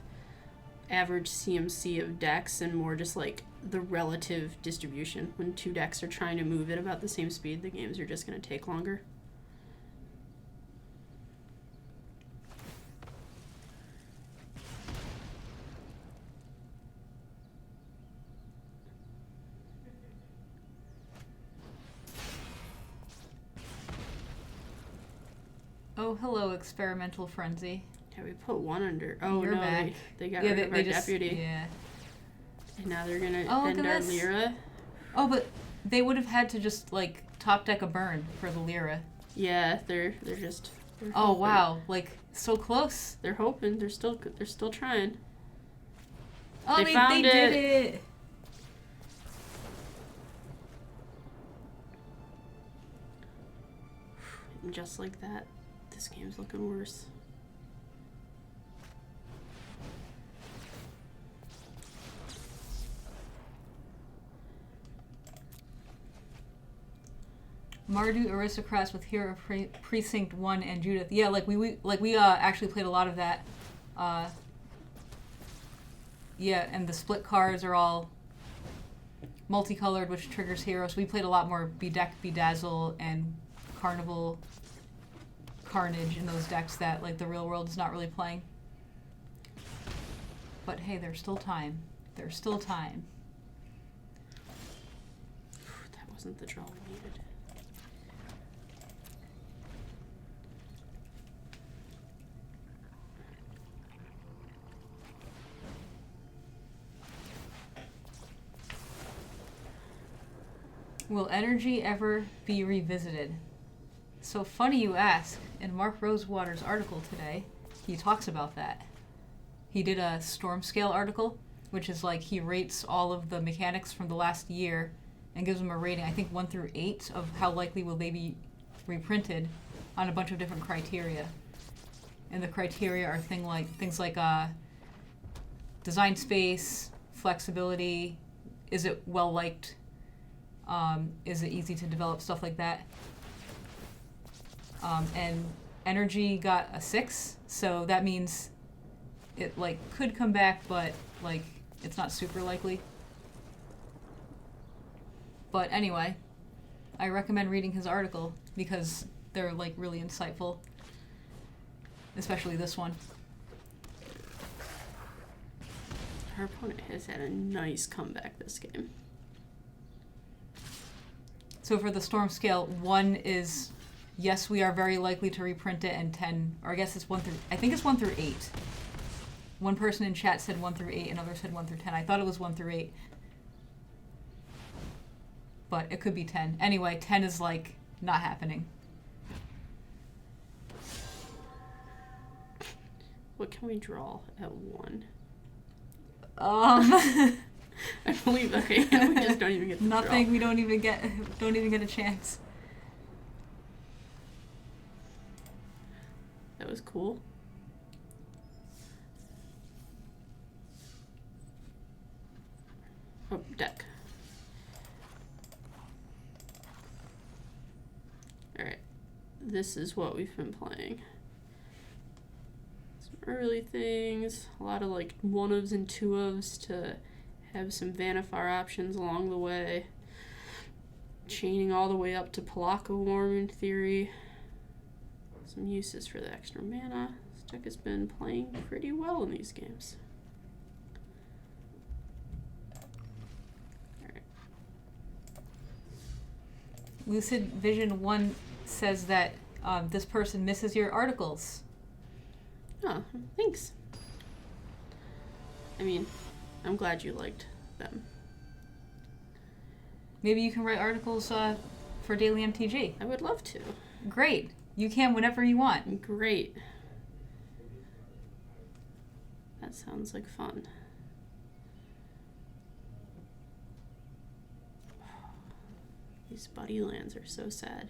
average CMC of decks and more just like the relative distribution. When two decks are trying to move at about the same speed, the games are just going to take longer. Oh, hello, Experimental Frenzy. Yeah, we put one under. Oh, You're no, back. they got rid of our deputy. Yeah. And now they're going to Oh, look end at our this. Lyra. Oh, but they would have had to just like top deck a burn for the Lyra. Yeah, they're Oh hoping. wow, like so close. They're hoping. They're still trying. Oh, They they found did it. it. And just like that, this game's looking worse. Mardu Aristocrats with Hero Precinct 1 and Judith. Yeah, we actually played a lot of that. Yeah, and the split cards are all multicolored, which triggers heroes. We played a lot more Bedeck, Bedazzle, and Carnival Carnage in those decks that like the real world is not really playing. But hey, there's still time. There's still time. That wasn't the draw we needed. Will energy ever be revisited? So funny you ask. In Mark Rosewater's article today, he talks about that. He did a storm scale article, which is like he rates all of the mechanics from the last year and gives them a rating, I think 1 through 8, of how likely will they be reprinted on a bunch of different criteria. And the criteria are things like design space, flexibility, is it well liked, is it easy to develop, stuff like that. And energy got a 6, so that means it like could come back, but like it's not super likely. But anyway, I recommend reading his article because they're like really insightful. especially this one. Our opponent has had a nice comeback this game. So for the storm scale, 1 is, yes, we are very likely to reprint it, and 10, or I guess it's 1 through, I think it's 1 through 8. One person in chat said 1 through 8, another said 1 through 10. I thought it was 1 through 8. But it could be 10. Anyway, 10 is like not happening. What can we draw at 1? I I believe, okay, we just don't even get to nothing. draw. We don't even get a chance. That was cool. Oh, deck. Alright. This is what we've been playing. Some early things. A lot of like 1-ofs and 2-ofs to have some Vanifar options along the way. Chaining all the way up to Palaka Worm in theory. Some uses for the extra mana. This deck has been playing pretty well in these games. Alright. Lucid Vision 1 says that this person misses your articles. Oh, thanks. I mean, I'm glad you liked them. Maybe you can write articles for Daily MTG. I would love to. Great. You can whenever you want. Great. That sounds like fun. These buddy lands are so sad.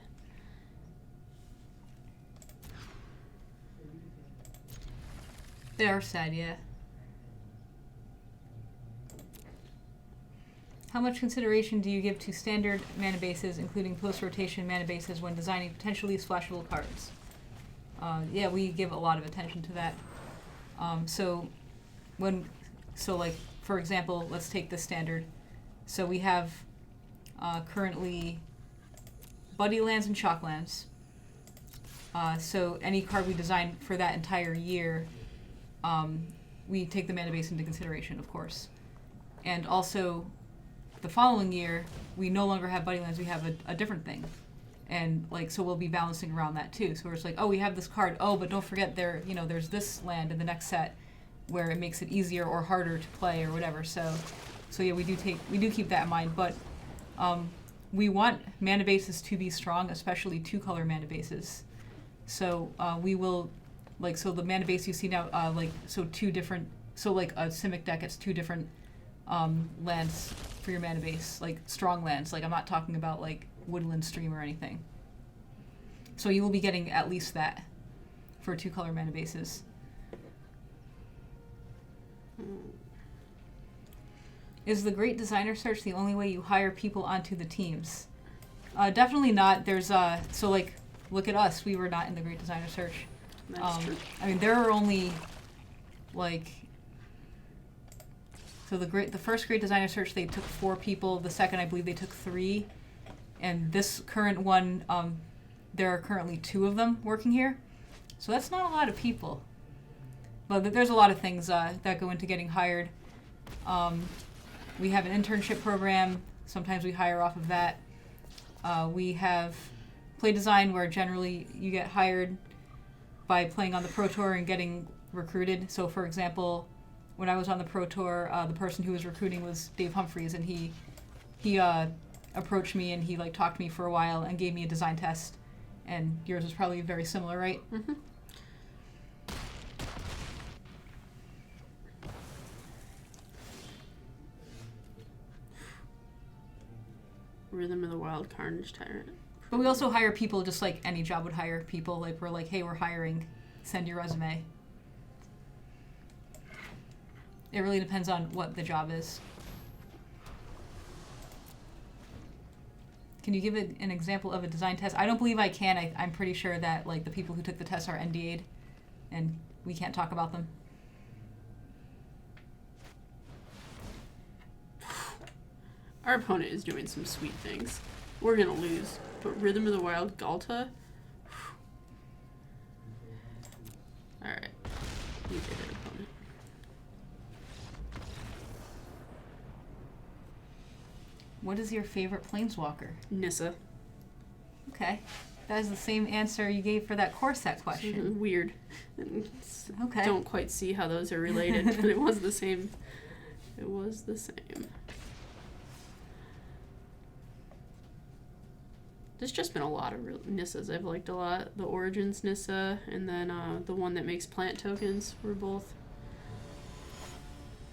They are sad, yeah. How much consideration do you give to standard mana bases, including post-rotation mana bases, when designing potentially splashable cards? Yeah, we give a lot of attention to that. So like, for example, let's take the standard. So we have currently Buddy Lands and Shock Lands. So any card we design for that entire year, we take the mana base into consideration, of course. And also, the following year, we no longer have Buddy Lands, we have a different thing. And like, so we'll be balancing around that too. So it's like, oh, we have this card, oh, but don't forget there's this land in the next set where it makes it easier or harder to play or whatever. So yeah, we do keep that in mind. But we want mana bases to be strong, especially 2-color mana bases. So we will, like, so the mana base you see now, like a Simic deck gets 2 different lands for your mana base, like strong lands. Like, I'm not talking about like Woodland Stream or anything. So you will be getting at least that for 2-color mana bases. Is the Great Designer Search the only way you hire people onto the teams? Definitely not. There's so like, look at us. We were not in the Great Designer Search. That's true. I mean, there are only like. So the first Great Designer Search, they took 4 people. The second, I believe, they took 3. And this current one, there are currently 2 of them working here. So that's not a lot of people. But there's a lot of things that go into getting hired. We have an internship program. Sometimes we hire off of that. We have play design, where generally you get hired by playing on the Pro Tour and getting recruited. So, for example, when I was on the Pro Tour, the person who was recruiting was Dave Humphreys, and he approached me and he like talked to me for a while and gave me a design test. And yours was probably very similar, right? Mm-hmm. Rhythm of the Wild Carnage Tyrant. But we also hire people just like any job would hire people. Like, we're like, hey, we're hiring, send your resume. It really depends on what the job is. Can you give an example of a design test? I don't believe I can. I'm pretty sure that like the people who took the test are NDA'd, and we can't talk about them. Our opponent is doing some sweet things. We're gonna lose. But Rhythm of the Wild Galta? what is your favorite Planeswalker? Nissa. Okay. That is the same answer you gave for that core set question. Weird. Okay. Don't quite see how those are related, but it was the same. It was the same. There's just been a lot of Nissas I've liked a lot. The Origins Nissa, and then the one that makes plant tokens were both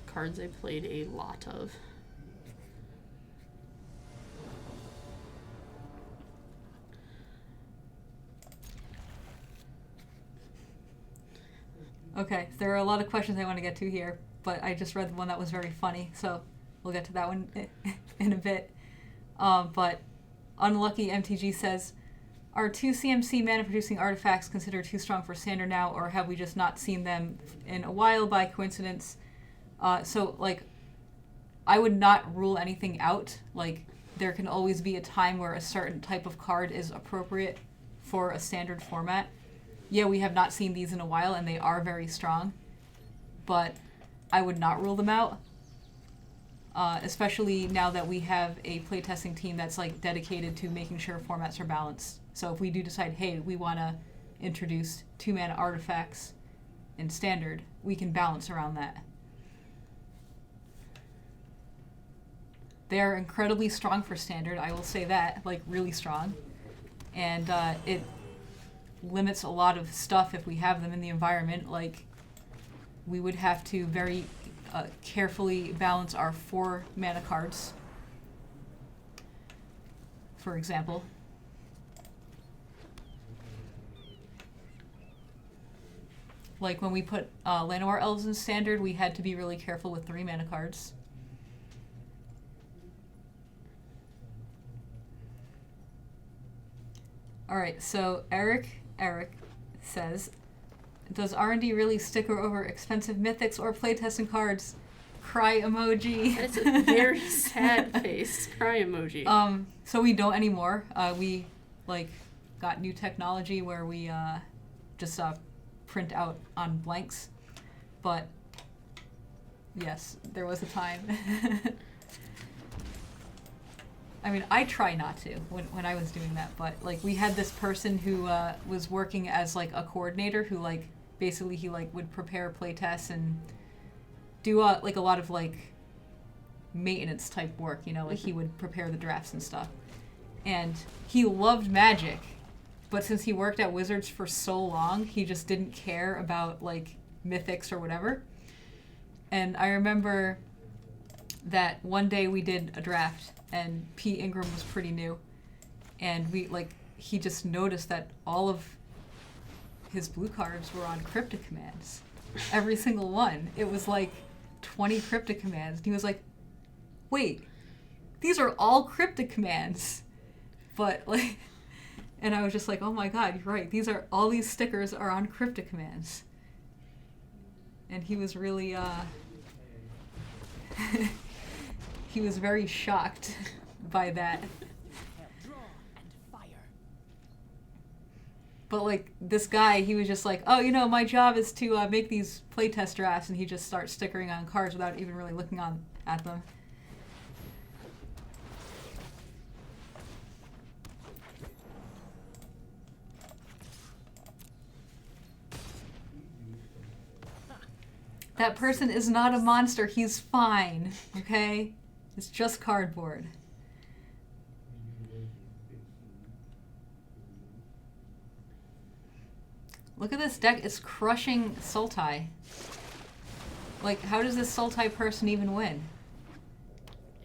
cards I played a lot of. Okay, there are a lot of questions I want to get to here, but I just read the one that was very funny, so we'll get to that one in a bit. But Unlucky MTG says, are 2 CMC mana-producing artifacts considered too strong for standard now, or have we just not seen them in a while by coincidence? So, like, I would not rule anything out. Like, there can always be a time where a certain type of card is appropriate for a standard format. Yeah, we have not seen these in a while, and they are very strong, but I would not rule them out, especially now that we have a playtesting team that's like dedicated to making sure formats are balanced. So if we do decide, hey, we want to introduce 2-mana artifacts in standard, we can balance around that. They are incredibly strong for standard, I will say that, like really strong, and it limits a lot of stuff if we have them in the environment. Like, we would have to very carefully balance our 4 mana cards, for example. Like when we put Llanowar Elves in standard, we had to be really careful with 3 mana cards. Alright, so Eric says, does R&D really sticker over expensive mythics or playtesting cards? Cry emoji. That's a very sad face. Cry emoji. So we don't anymore. We like got new technology where we just print out on blanks. But yes, there was a time. I mean, I try not to when I was doing that, but like we had this person who was working as like a coordinator who like basically he like would prepare playtests and do like a lot of like maintenance type work, you know, like he would prepare the drafts and stuff. And he loved Magic, but since he worked at Wizards for so long, he just didn't care about like mythics or whatever. And I remember that one day we did a draft and P. Ingram was pretty new, and he just noticed that all of his blue cards were on cryptic commands. Every single one. It was like 20 cryptic commands. And he was like, wait, these are all cryptic commands. But like, and I was just like, oh my god, you're right. All these stickers are on cryptic commands. And he was really, he was very shocked by that. But like this guy, he was just like, oh, you know, my job is to make these playtest drafts, and he just starts stickering on cards without even really looking at them. That person is not a monster. He's fine, okay? It's just cardboard. Look at this deck. It's crushing Sultai. Like, how does this Sultai person even win?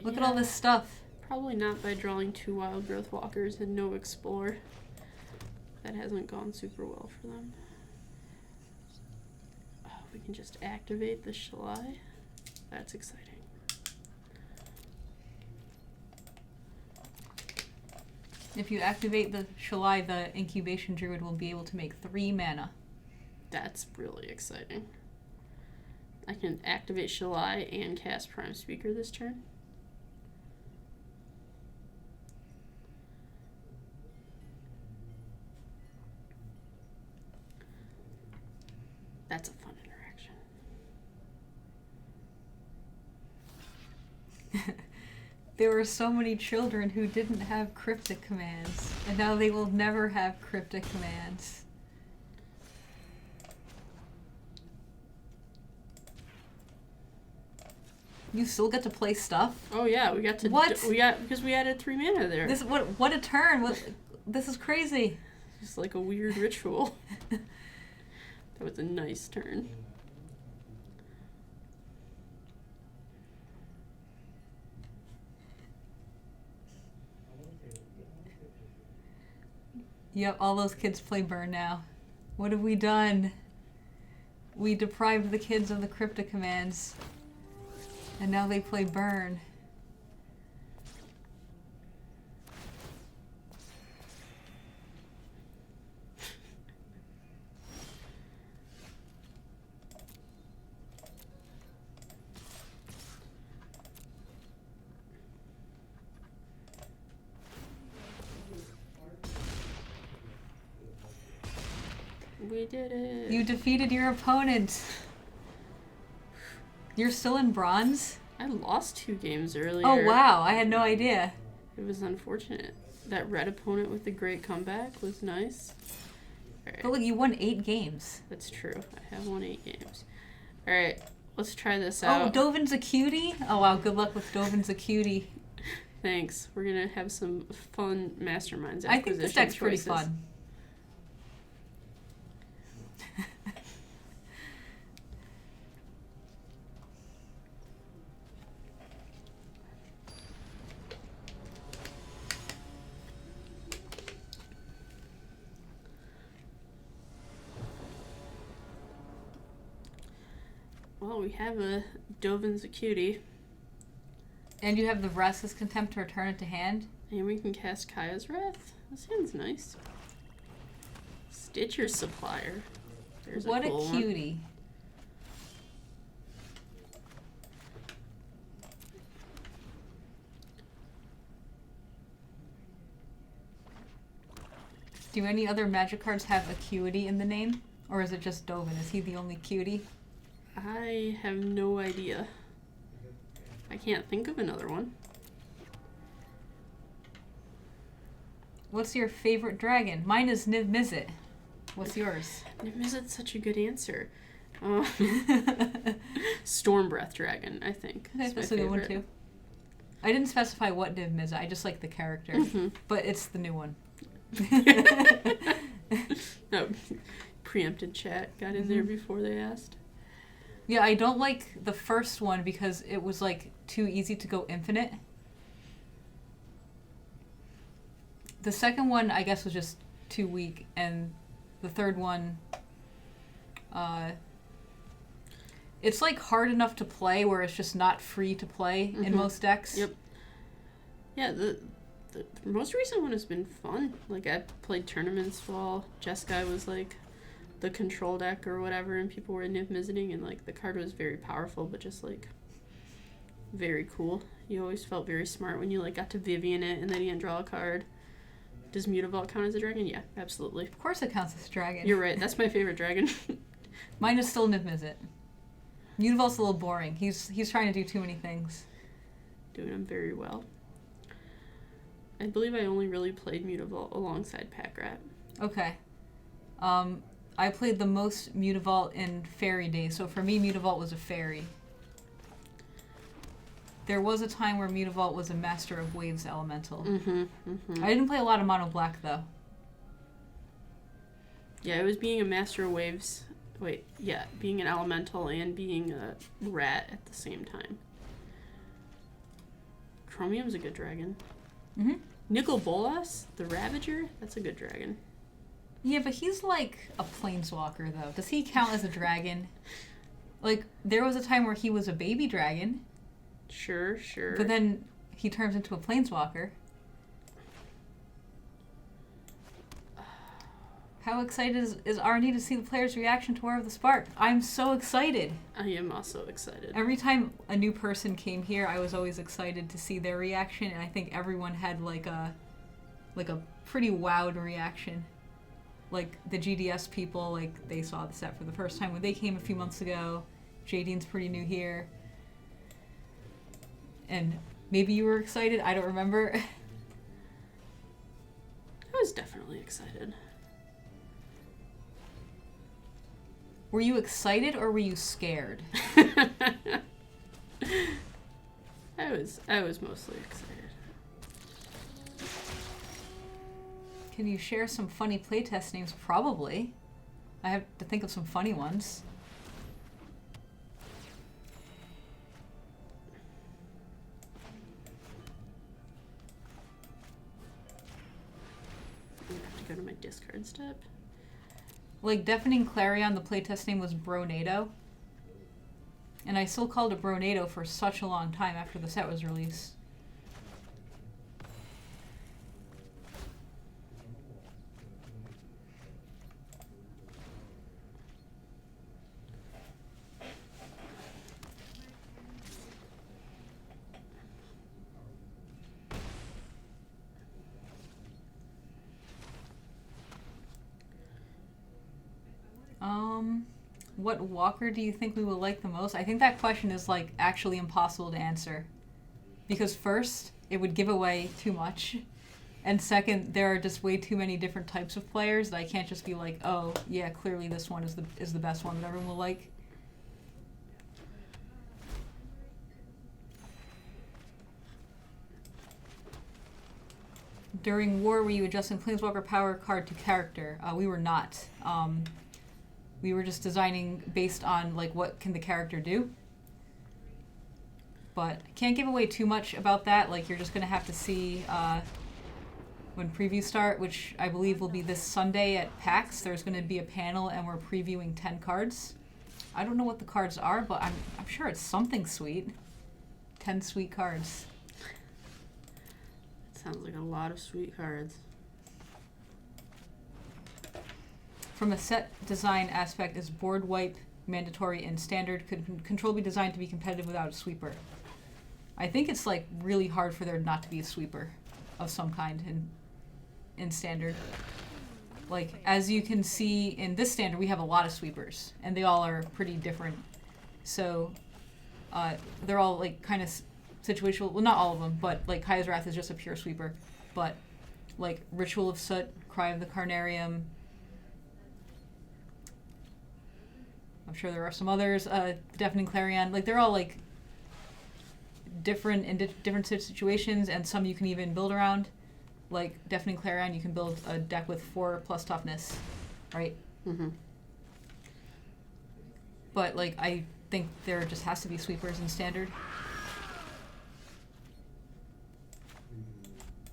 Look at all this stuff. Probably not by drawing 2 Wild Growth Walkers and no Explore. That hasn't gone super well for them. We can just activate the Shalai. That's exciting. If you activate the Shalai, the Incubation Druid will be able to make 3 mana. That's really exciting. I can activate Shalai and cast Prime Speaker this turn. That's a fun interaction. There were so many children who didn't have cryptic commands, and now they will never have cryptic commands. You still get to play stuff? Oh yeah, we got to. What? Because we added 3 mana there. This what a turn! This is crazy. Just like a weird ritual. That was a nice turn. Yep, all those kids play Burn now. What have we done? We deprived the kids of the cryptic commands. And now they play Burn. We did it. You defeated your opponent. You're still in bronze? I lost 2 games earlier. Oh wow, I had no idea. It was unfortunate. That red opponent with the great comeback was nice. Alright. But look, you won 8 games. That's true. I have won 8 games. Alright, let's try this Oh, out. Dovin's a cutie? Oh wow, good luck with Dovin's a cutie. Thanks. We're gonna have some fun masterminds. I think this deck's pretty choices. fun. Well, we have a Dovin's a cutie, And you have the Restless Contempt to return it to hand? and we can cast Kaya's Wrath. That sounds nice. Stitcher Supplier. There's What a cool a one. cutie. Do any other Magic cards have Acuity in the name? Or is it just Dovin? Is he the only cutie? I have no idea. I can't think of another one. What's your favorite dragon? Mine is Niv Mizzet. What's yours? Nimizit's such a good answer. Storm Breath Dragon, I think. Okay, is my that's a good one favorite. too. I didn't specify what Niv Mizzet. I just like the character. Mhm. But it's the new one. No, preempted chat. Got in there before they asked. Yeah, I don't like the first one because it was like too easy to go infinite. The second one, I guess, was just too weak, and the third one, it's like hard enough to play where it's just not free to play in Mhm. most decks. Yep. Yeah, the most recent one has been fun. Like, I played tournaments while Jeskai was like the control deck or whatever, and people were Niv Mizziting, and like the card was very powerful, but just like very cool. You always felt very smart when you like got to Vivian it, and then you didn't draw a card. Does Mutavault count as a dragon? Yeah, absolutely. Of course, it counts as dragon. You're right. That's my favorite dragon. Mine is still Niv Mizzet. Mutavault's a little boring. He's trying to do too many things. Doing them very well. I believe I only really played Mutavault alongside Pack Rat. Okay. I played the most Mutavault in Fairy Days, so for me, Mutavault was a fairy. There was a time where Mutavault was a Master of Waves elemental. Mm-hmm. Mm-hmm. I didn't play a lot of Mono Black, though. Yeah, it was being a Master of Waves. Wait, yeah, being an elemental and being a rat at the same time. Chromium's a good dragon. Mm-hmm. Nicol Bolas, the Ravager, that's a good dragon. Yeah, but he's like a planeswalker, though. Does he count as a dragon? Like, there was a time where he was a baby dragon, Sure, sure. but then he turns into a planeswalker. How excited is Arnie to see the players' reaction to War of the Spark? I'm so excited. I am also excited. Every time a new person came here, I was always excited to see their reaction, and I think everyone had like a pretty wowed reaction. Like the GDS people, like they saw the set for the first time when they came a few months ago. Jadine's pretty new here. And Maybe you were excited. I don't remember. I was definitely excited. Were you excited or were you scared? I was mostly excited. Can you share some funny playtest names? Probably. I have to think of some funny ones. I have to go to my discard step. Like, Deafening Clarion, the playtest name was Bronado. And I still called it Bronado for such a long time after the set was released. What walker do you think we will like the most? I think that question is like actually impossible to answer. Because first, it would give away too much. And second, there are just way too many different types of players that I can't just be like, oh, yeah, clearly this one is the best one that everyone will like. During war, were you adjusting Planeswalker power card to character? We were not. We were just designing based on like what can the character do. But I can't give away too much about that. Like, you're just gonna have to see when previews start, which I believe will be this Sunday at PAX. There's gonna be a panel and we're previewing 10 cards. I don't know what the cards are, but I'm sure it's something sweet. 10 sweet cards. Sounds like a lot of sweet cards. From a set design aspect, is board wipe mandatory and standard? Could control be designed to be competitive without a sweeper? I think it's like really hard for there not to be a sweeper of some kind in standard. Like, as you can see in this standard, we have a lot of sweepers, and they all are pretty different. So they're all like kind of situational. Well, not all of them, but like Kaya's Wrath is just a pure sweeper. But like Ritual of Soot, Cry of the Carnarium. I'm sure there are some others. Deafening Clarion. Like, they're all like different in different situations, and some you can even build around. Like Deafening Clarion, you can build a deck with 4+ toughness, right? Mm-hmm. But like, I think there just has to be sweepers in standard.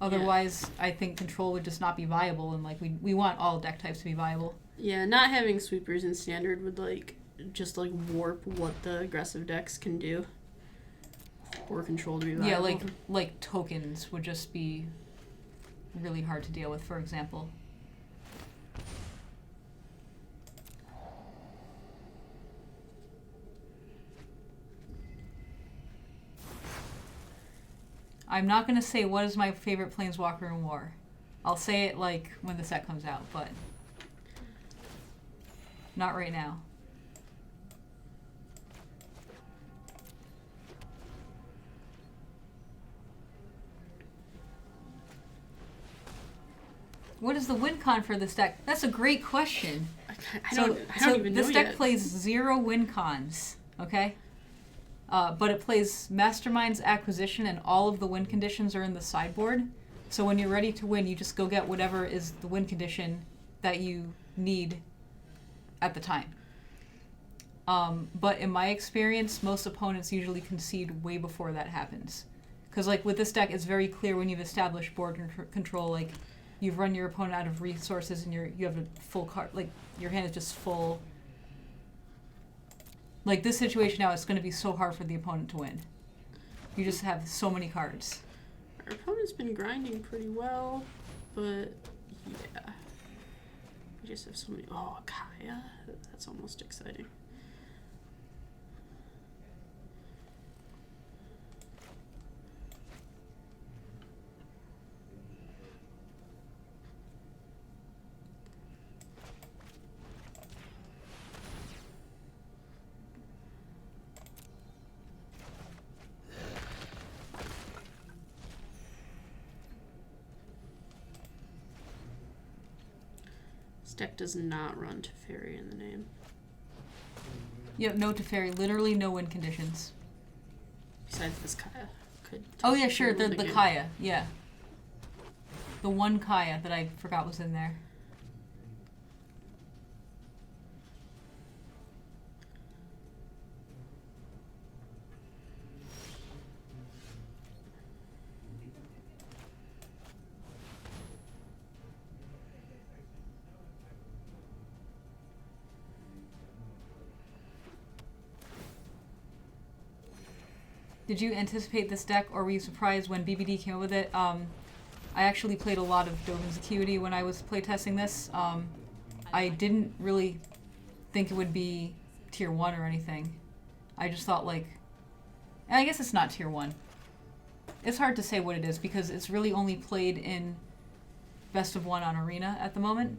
Otherwise, I think control would just not be viable, and like we want all deck types to be viable. Yeah, not having sweepers in standard would like just like warp what the aggressive decks can do. Or control to be viable. Yeah, like tokens would just be really hard to deal with, for example. I'm not going to say what is my favorite Planeswalker in War. I'll say it like when the set comes out, but not right now. What is the win con for this deck? That's a great question. I don't even know this deck yet. plays 0 win cons, okay? But it plays Mastermind's Acquisition, and all of the win conditions are in the sideboard. So when you're ready to win, you just go get whatever is the win condition that you need at the time. But in my experience, most opponents usually concede way before that happens. Because like with this deck, it's very clear when you've established board control, like you've run your opponent out of resources and you have a full card, like your hand is just full. Like this situation now, it's going to be so hard for the opponent to win. You just have so many cards. Our opponent's been grinding pretty well, but yeah. We just have so many. Oh, Kaya. That's almost exciting. This deck does not run Teferi in the name. Yep, no Teferi. Literally no win conditions. Besides this Kaya. Could Oh yeah, sure. technically The win game. Kaya. Yeah. The one Kaya that I forgot was in there. Did you anticipate this deck, or were you surprised when BBD came up with it? I actually played a lot of Dovin's Acuity when I was playtesting this. I didn't really think it would be tier 1 or anything. I just thought, like... I guess it's not tier 1. It's hard to say what it is, because it's really only played in best of 1 on Arena at the moment.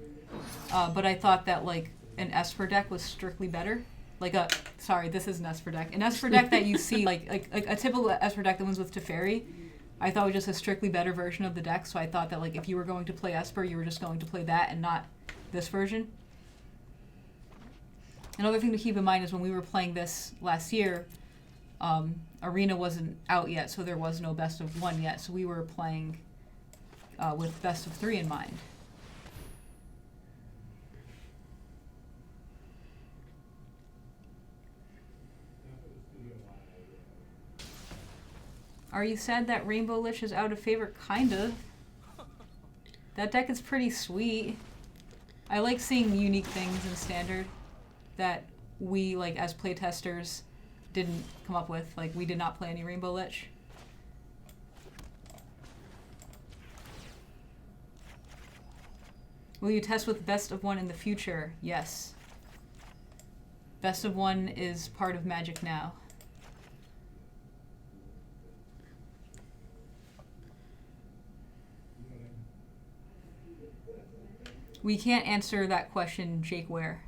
But I thought that, like, an Esper deck was strictly better. Like a, sorry, this is an Esper deck. An Esper deck that you see, like a typical Esper deck that wins with Teferi, I thought was just a strictly better version of the deck, so I thought that, like, if you were going to play Esper, you were just going to play that and not this version. Another thing to keep in mind is when we were playing this last year, Arena wasn't out yet, so there was no best of 1 yet, so we were playing with best of 3 in mind. Are you sad that Rainbow Lich is out of favor? Kind of. That deck is pretty sweet. I like seeing unique things in Standard that we, like, as playtesters, didn't come up with. Like, we did not play any Rainbow Lich. Will you test with Best of 1 in the future? Yes. Best of 1 is part of Magic now. We can't answer that question, Jake Ware.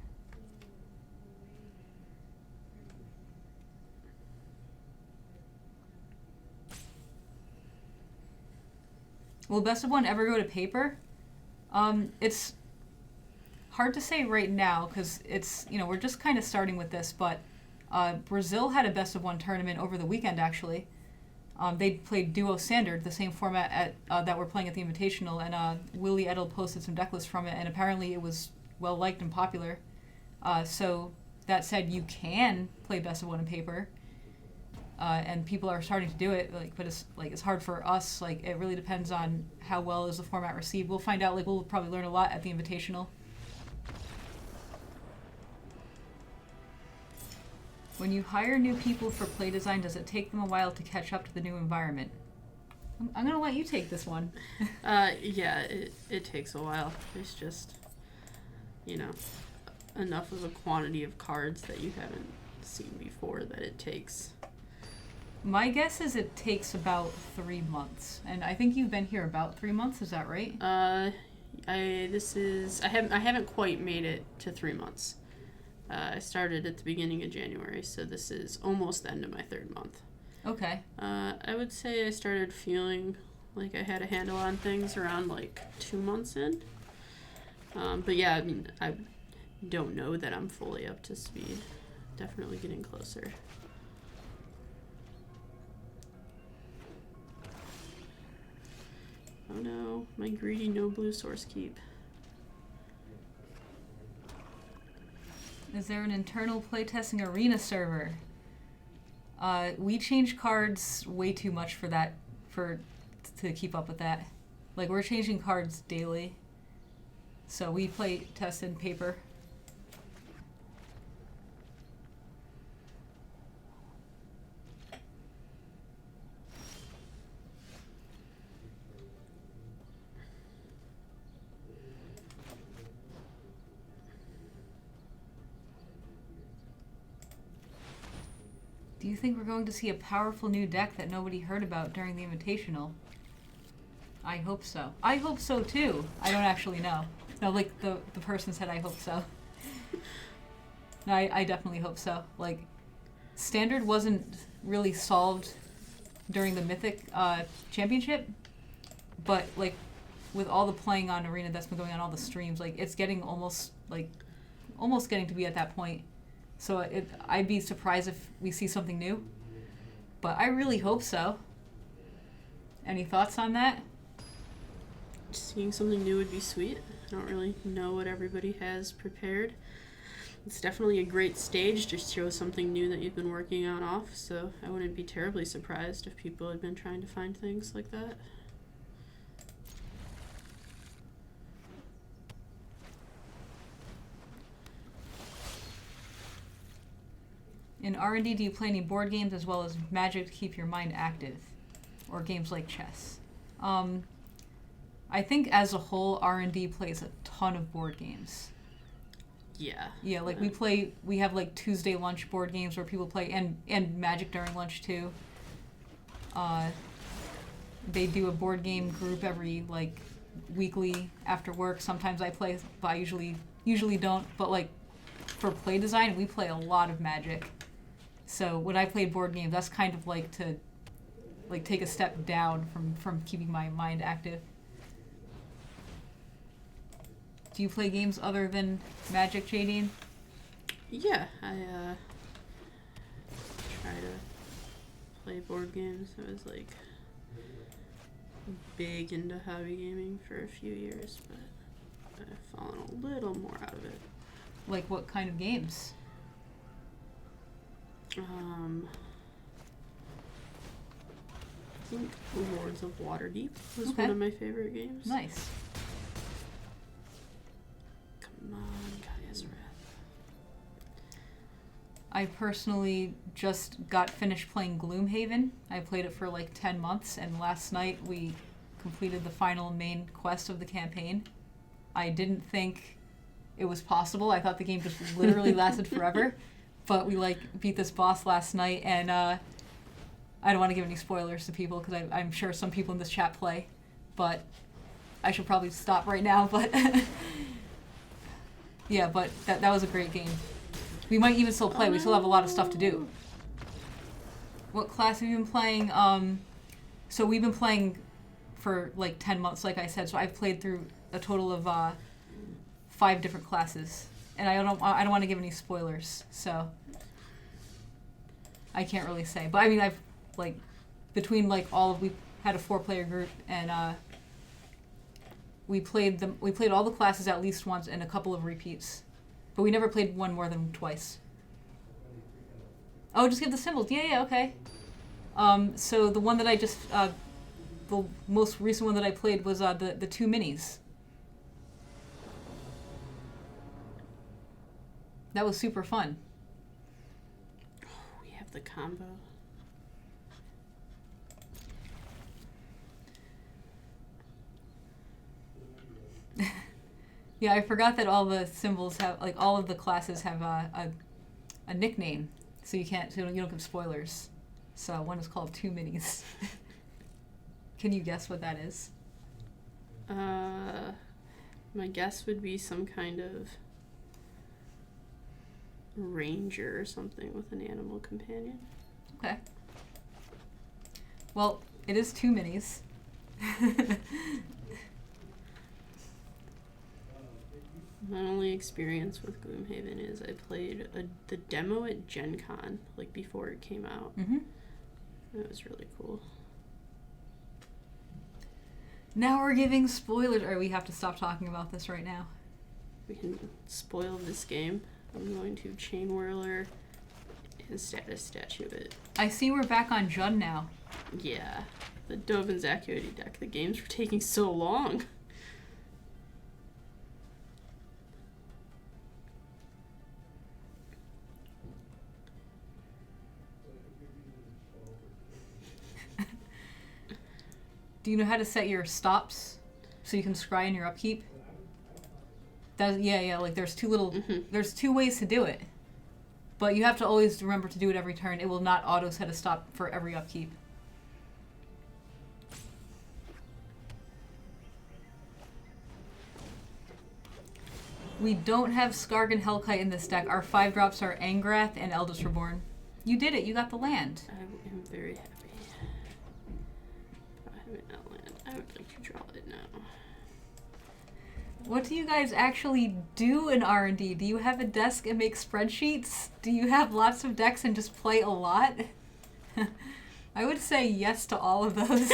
Will Best of 1 ever go to paper? It's hard to say right now, because it's, you know, we're just kind of starting with this, but Brazil had a Best of 1 tournament over the weekend, actually. They played Duo Standard, the same format that we're playing at the Invitational, and Willie Edel posted some deck lists from it, and apparently it was well-liked and popular. So that said, you can play Best of 1 in paper, and people are starting to do it, like, but it's hard for us. Like, it really depends on how well is the format received. We'll find out. Like, we'll probably learn a lot at the Invitational. When you hire new people for play design, does it take them a while to catch up to the new environment? I'm going to let you take this one. Yeah, it takes a while. There's just, you know, enough of a quantity of cards that you haven't seen before that it takes. My guess is it takes about 3 months. And I think you've been here about 3 months, is that right? I haven't quite made it to 3 months. I started at the beginning of January, so this is almost the end of my 3rd month. Okay. I would say I started feeling like I had a handle on things around, like, 2 months in. But yeah, I mean, I don't know that I'm fully up to speed. Definitely getting closer. Oh no, my greedy no blue source keep. Is there an internal playtesting Arena server? We change cards way too much for that, to keep up with that. Like, we're changing cards daily. So we play test in paper. Do you think we're going to see a powerful new deck that nobody heard about during the Invitational? I hope so. I hope so too. I don't actually know. No, like the person said I hope so. No, I definitely hope so. Like, Standard wasn't really solved during the Mythic Championship, but, like, with all the playing on Arena that's been going on, all the streams, like it's getting almost getting to be at that point. So I'd be surprised if we see something new, but I really hope so. Any thoughts on that? Seeing something new would be sweet. I don't really know what everybody has prepared. It's definitely a great stage to show something new that you've been working on off, so I wouldn't be terribly surprised if people had been trying to find things like that. In R&D, do you play any board games as well as Magic to keep your mind active? Or games like chess? I think as a whole, R&D plays a ton of board games. Yeah. Yeah, like we have like Tuesday lunch board games where people play, and Magic during lunch too. They do a board game group every like weekly after work. Sometimes I play, but I usually don't. But like for play design, we play a lot of Magic. So when I play board games, that's kind of like to like take a step down from keeping my mind active. Do you play games other than Magic, Jadine? Yeah, I try to play board games. I was like big into hobby gaming for a few years, but I've fallen a little more out of it. Like what kind of games? I think Lords of Waterdeep was Okay. one of my favorite games. Nice. Come on, Kaya's Wrath. I personally just got finished playing Gloomhaven. I played it for like 10 months, and last night we completed the final main quest of the campaign. I didn't think it was possible. I thought the game just literally lasted forever. But we like beat this boss last night, and I don't want to give any spoilers to people because I'm sure some people in this chat play, but I should probably stop right now. But yeah, but that was a great game. We might even still play. We still have a lot of stuff to do. What class have you been playing? So we've been playing for like 10 months, like I said. So I've played through a total of 5 different classes. And I don't want to give any spoilers, so I can't really say. But I mean, I've like between like we had a 4-player group, and we played all the classes at least once and a couple of repeats, but we never played one more than twice. Oh, just give the symbols. Yeah, okay. So the one that I just the most recent one that I played was the 2 minis. That was super fun. Oh, we have the combo. Yeah, I forgot that all the symbols have, like, all of the classes have a nickname, so you don't give spoilers. So one is called 2 minis. Can you guess what that is? My guess would be some kind of ranger or something with an animal companion. Okay. Well, it is 2 minis. My only experience with Gloomhaven is I played the demo at Gen Con, like before it came out. Mm-hmm. That was really cool. Now we're giving spoilers. Or we have to stop talking about this right now. We can spoil this game. I'm going to Chain Whirler and Status Statue it. I see we're back on Jund now. Yeah, the Dovin's Acuity deck. The games were taking so long. Do you know how to set your stops so you can scry in your upkeep? Yeah, like there's there's 2 ways to do it. But you have to always remember to do it every turn. It will not auto set a stop for every upkeep. We don't have Skarg and Hellkite in this deck. Our 5-drops are Angrath and Eldest Reborn. You did it. You got the land. I am very happy. I have it not land. I would like to draw it now. What do you guys actually do in R&D? Do you have a desk and make spreadsheets? Do you have lots of decks and just play a lot? I would say yes to all of those.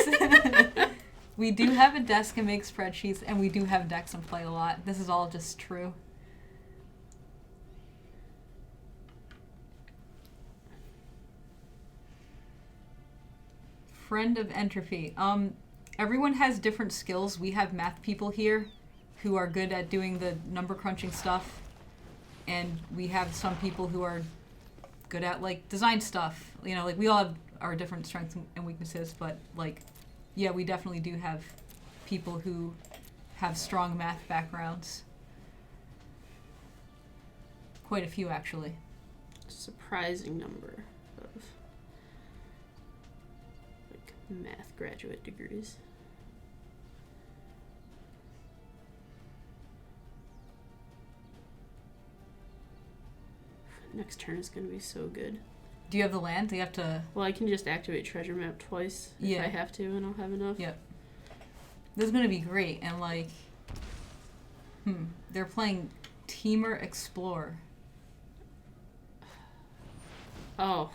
We do have a desk and make spreadsheets, and we do have decks and play a lot. This is all just true. Friend of entropy. Everyone has different skills. We have math people here who are good at doing the number crunching stuff, and we have some people who are good at like design stuff. You know, like we all have our different strengths and weaknesses, but like, yeah, we definitely do have people who have strong math backgrounds. Quite a few, actually. Surprising number of like math graduate degrees. Next turn is going to be so good. Do you have the land? Do you have to... Well, I can just activate treasure map twice if I have to, and I'll have enough. Yep. This is going to be great, and like... They're playing Teamer Explore. Oh.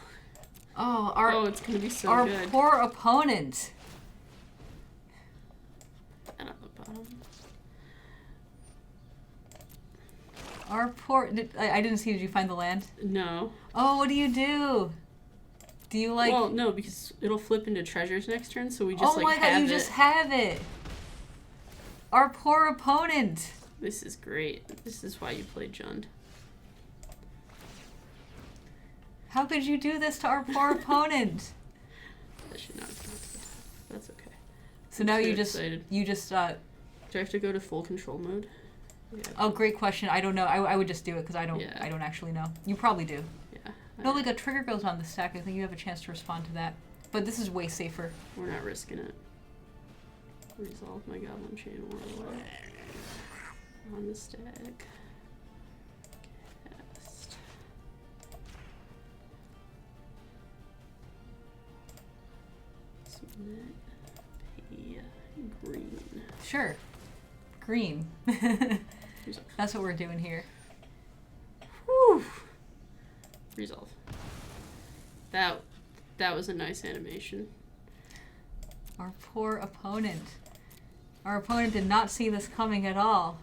Oh, it's going to be so good. Our poor opponent. And on the bottom. Our poor... I didn't see. Did you find the land? No. Oh, what do you do? Do you like... Well, no, because it'll flip into treasures next turn, so we just oh my god, you just have it. Our poor opponent. This is great. This is why you play Jund. How could you do this to our poor opponent? That should not have gone to the top. That's okay. So now too you just... excited. You just... Do I have to go to full control mode? Yeah. Oh, great question. I don't know. I would just do it because I don't actually know. You probably do. Yeah. No, like a trigger goes on the stack. I think you have a chance to respond to that. But this is way safer. We're not risking it. Resolve my Goblin Chain Warlord. On the stack. Cast. Submit. Pay. Green. Sure. Green. That's what we're doing here. Whew. Resolve. That was a nice animation. Our poor opponent. Our opponent did not see this coming at all.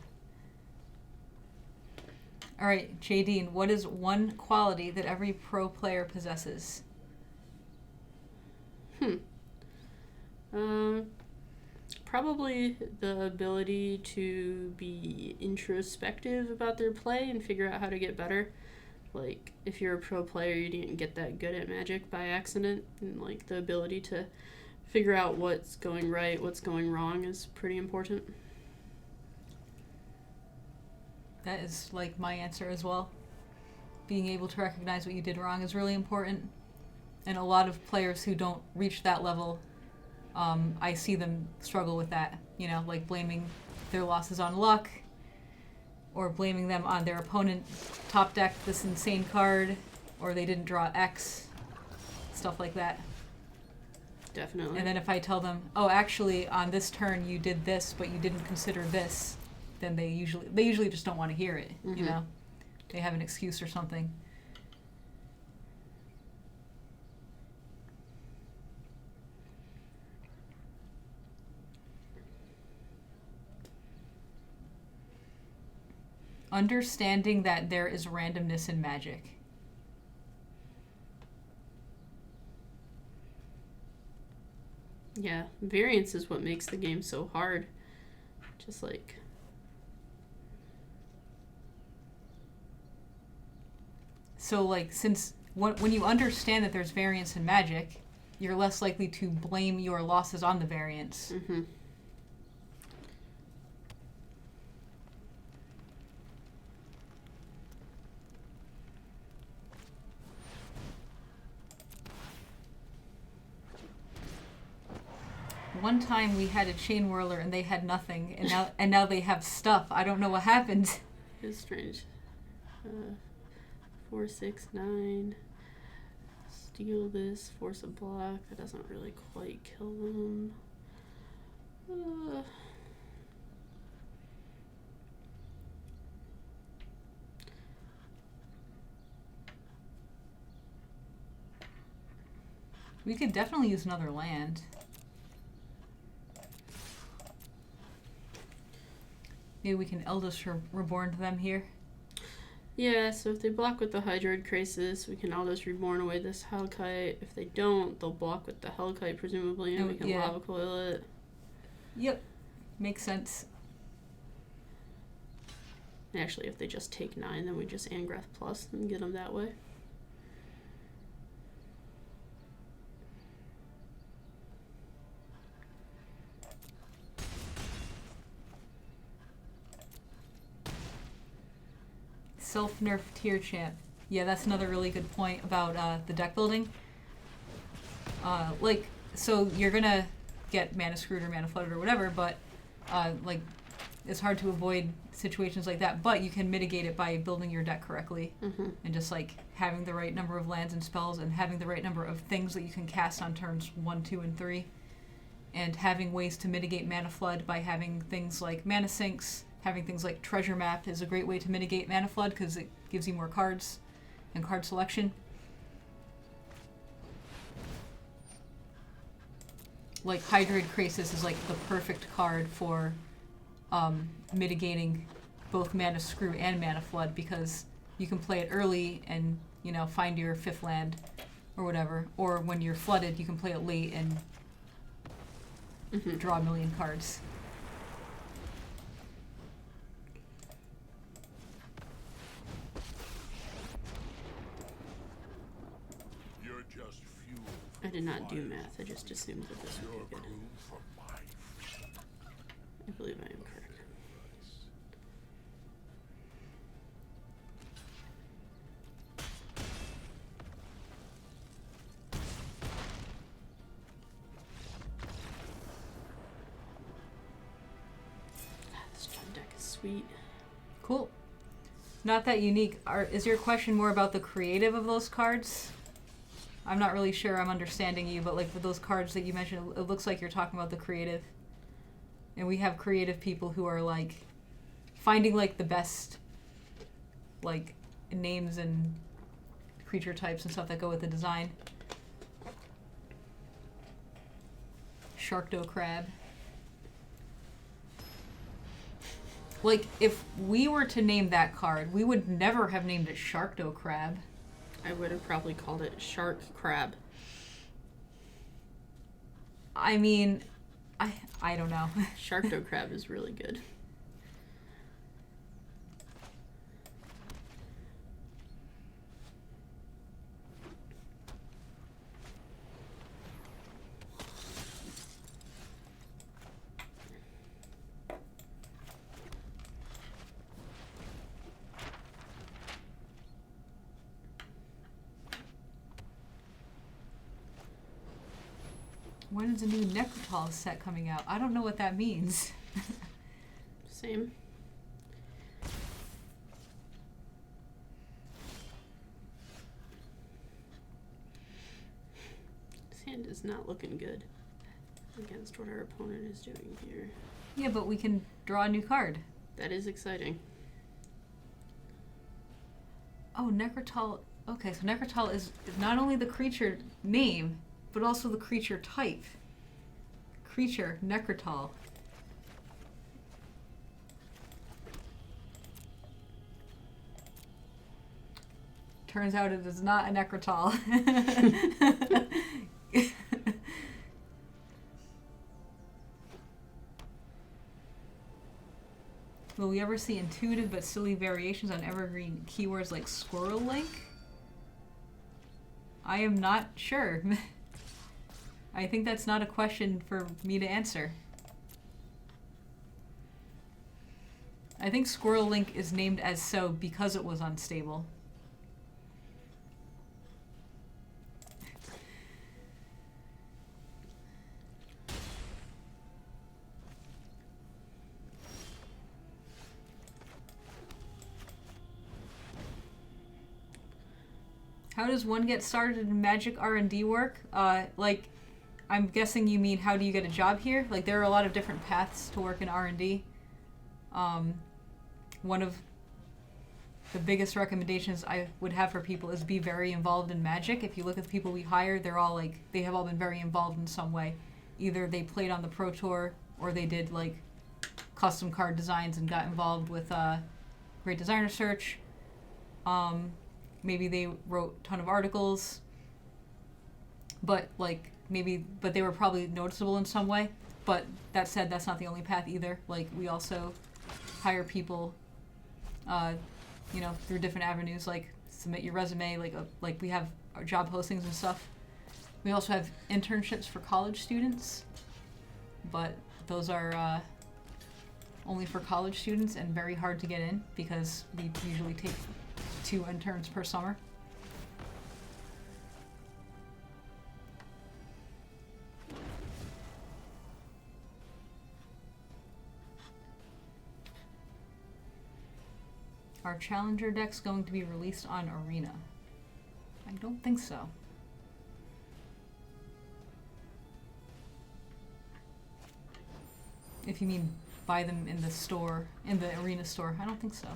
Alright, Jadine, what is one quality that every pro player possesses? Probably the ability to be introspective about their play and figure out how to get better. Like, if you're a pro player, you didn't get that good at Magic by accident, and like the ability to figure out what's going right, what's going wrong is pretty important. That is like my answer as well. Being able to recognize what you did wrong is really important. And a lot of players who don't reach that level, I see them struggle with that. You know, like blaming their losses on luck, or blaming them on their opponent top decked this insane card, or they didn't draw X, stuff like that. Definitely. And then if I tell them, oh, actually on this turn you did this, but you didn't consider this, then they usually just don't want to hear it. You know, they have an excuse or something. Understanding that there is randomness in Magic. Yeah, variance is what makes the game so hard. Just like... So, like, since when you understand that there's variance in Magic, you're less likely to blame your losses on the variance. One time we had a chain whirler and they had nothing, and now they have stuff. I don't know what happened. It's strange. 4, 6, 9. Steal this, force a block. That doesn't really quite kill them. We could definitely use another land. Maybe we can Eldest Reborn to them here. Yeah, so if they block with the Hydroid Crisis, we can Eldest Reborn away this Hellkite. If they don't, they'll block with the Hellkite, presumably, and we can yeah. Lava Coil it. Yep. Makes sense. Actually, if they just take 9, then we just Angrath Plus and get them that way. Self-nerf tier champ. Yeah, that's another really good point about the deck building. Like, so you're gonna get mana screwed or mana flooded or whatever, but like, it's hard to avoid situations like that, but you can mitigate it by building your deck correctly and just like having the right number of lands and spells and having the right number of things that you can cast on turns 1, 2, and 3, and having ways to mitigate mana flood by having things like mana sinks. Having things like Treasure Map is a great way to mitigate mana flood because it gives you more cards and card selection. Like Hydroid Crisis is like the perfect card for mitigating both mana screw and mana flood because you can play it early and, you know, find your 5th land or whatever. Or when you're flooded, you can play it late and draw a million cards. You're just fuel. I did not do math, I just assumed that this Your would be good. crew for my fishing. I believe I am correct. This John deck is sweet. Cool. Not that unique. Is your question more about the creative of those cards? I'm not really sure I'm understanding you, but like for those cards that you mentioned, it looks like you're talking about the creative. And we have creative people who are like finding like the best like names and creature types and stuff that go with the design. Sharkdo Crab. Like, if we were to name that card, we would never have named it Sharkdo Crab. I would have probably called it Shark Crab. I mean, I don't know. Sharkdo Crab is really good. When is a new Necrotal set coming out? I don't know what that means. Same. This hand is not looking good against what our opponent is doing here. Yeah, but we can draw a new card. That is exciting. Oh, Necrotal. Okay, so Necrotal is not only the creature name, but also the creature type. Creature, Necrotal. Turns out it is not a Necrotal. Will we ever see intuitive but silly variations on evergreen keywords like Squirrel Link? I am not sure. I think that's not a question for me to answer. I think Squirrel Link is named as so because it was unstable. How does one get started in Magic R&D work? Like, I'm guessing you mean how do you get a job here? Like, there are a lot of different paths to work in R&D. One of the biggest recommendations I would have for people is be very involved in Magic. If you look at the people we hire, they're all like, they have all been very involved in some way. Either they played on the Pro Tour, or they did like custom card designs and got involved with Great Designer Search. Maybe they wrote a ton of articles, but they were probably noticeable in some way. But that said, that's not the only path either. Like, we also hire people, through different avenues, like submit your resume, like we have our job postings and stuff. We also have internships for college students, but those are only for college students and very hard to get in because we usually take 2 interns per summer. Are Challenger decks going to be released on Arena? I don't think so. If you mean buy them in the store, in the Arena store, I don't think so.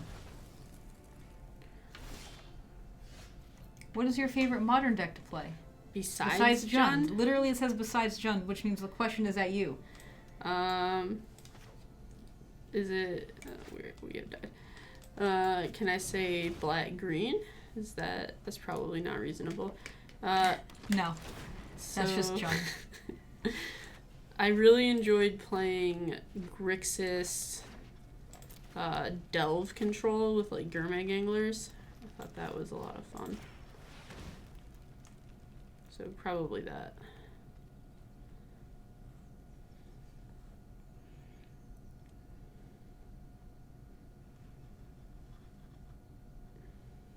What is your favorite Modern deck to play? Besides Jund? Literally it says besides Jund, which means the question is at you. Is it... we have died. Can I say black-green? That's probably not reasonable. No. That's just Jund. I really enjoyed playing Grixis Delve Control with like Gurmag Anglers. I thought that was a lot of fun. So probably that.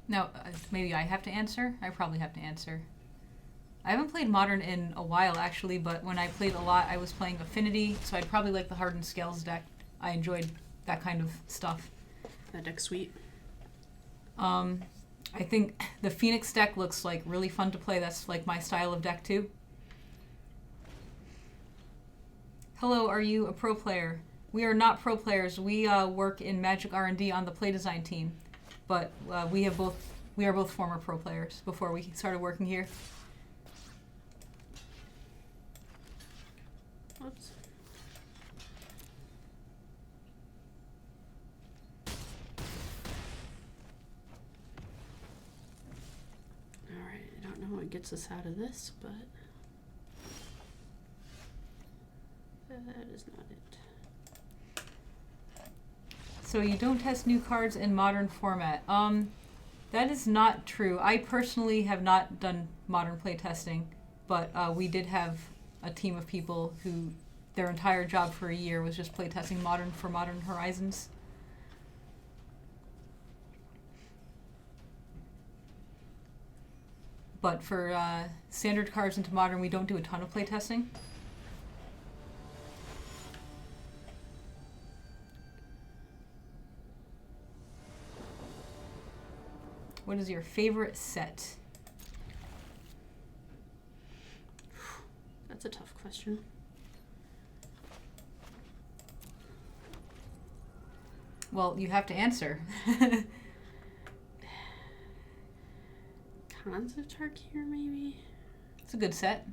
Now, maybe I have to answer? I probably have to answer. I haven't played Modern in a while, actually, but when I played a lot, I was playing Affinity, so I'd probably like the Hardened Scales deck. I enjoyed that kind of stuff. That deck's sweet. I think the Phoenix deck looks like really fun to play. That's like my style of deck, too. Hello, are you a pro player? We are not pro players. We work in Magic R&D on the play design team. But we are both former pro players before we started working here. Oops. Alright, I don't know what gets us out of this, but that is not it. So you don't test new cards in Modern format. That is not true. I personally have not done Modern playtesting, but we did have a team of people who their entire job for a year was just playtesting Modern for Modern Horizons. But for standard cards into Modern, we don't do a ton of playtesting. What is your favorite set? That's a tough question. Well, you have to answer. Cons of Tarkir, maybe? It's a good set.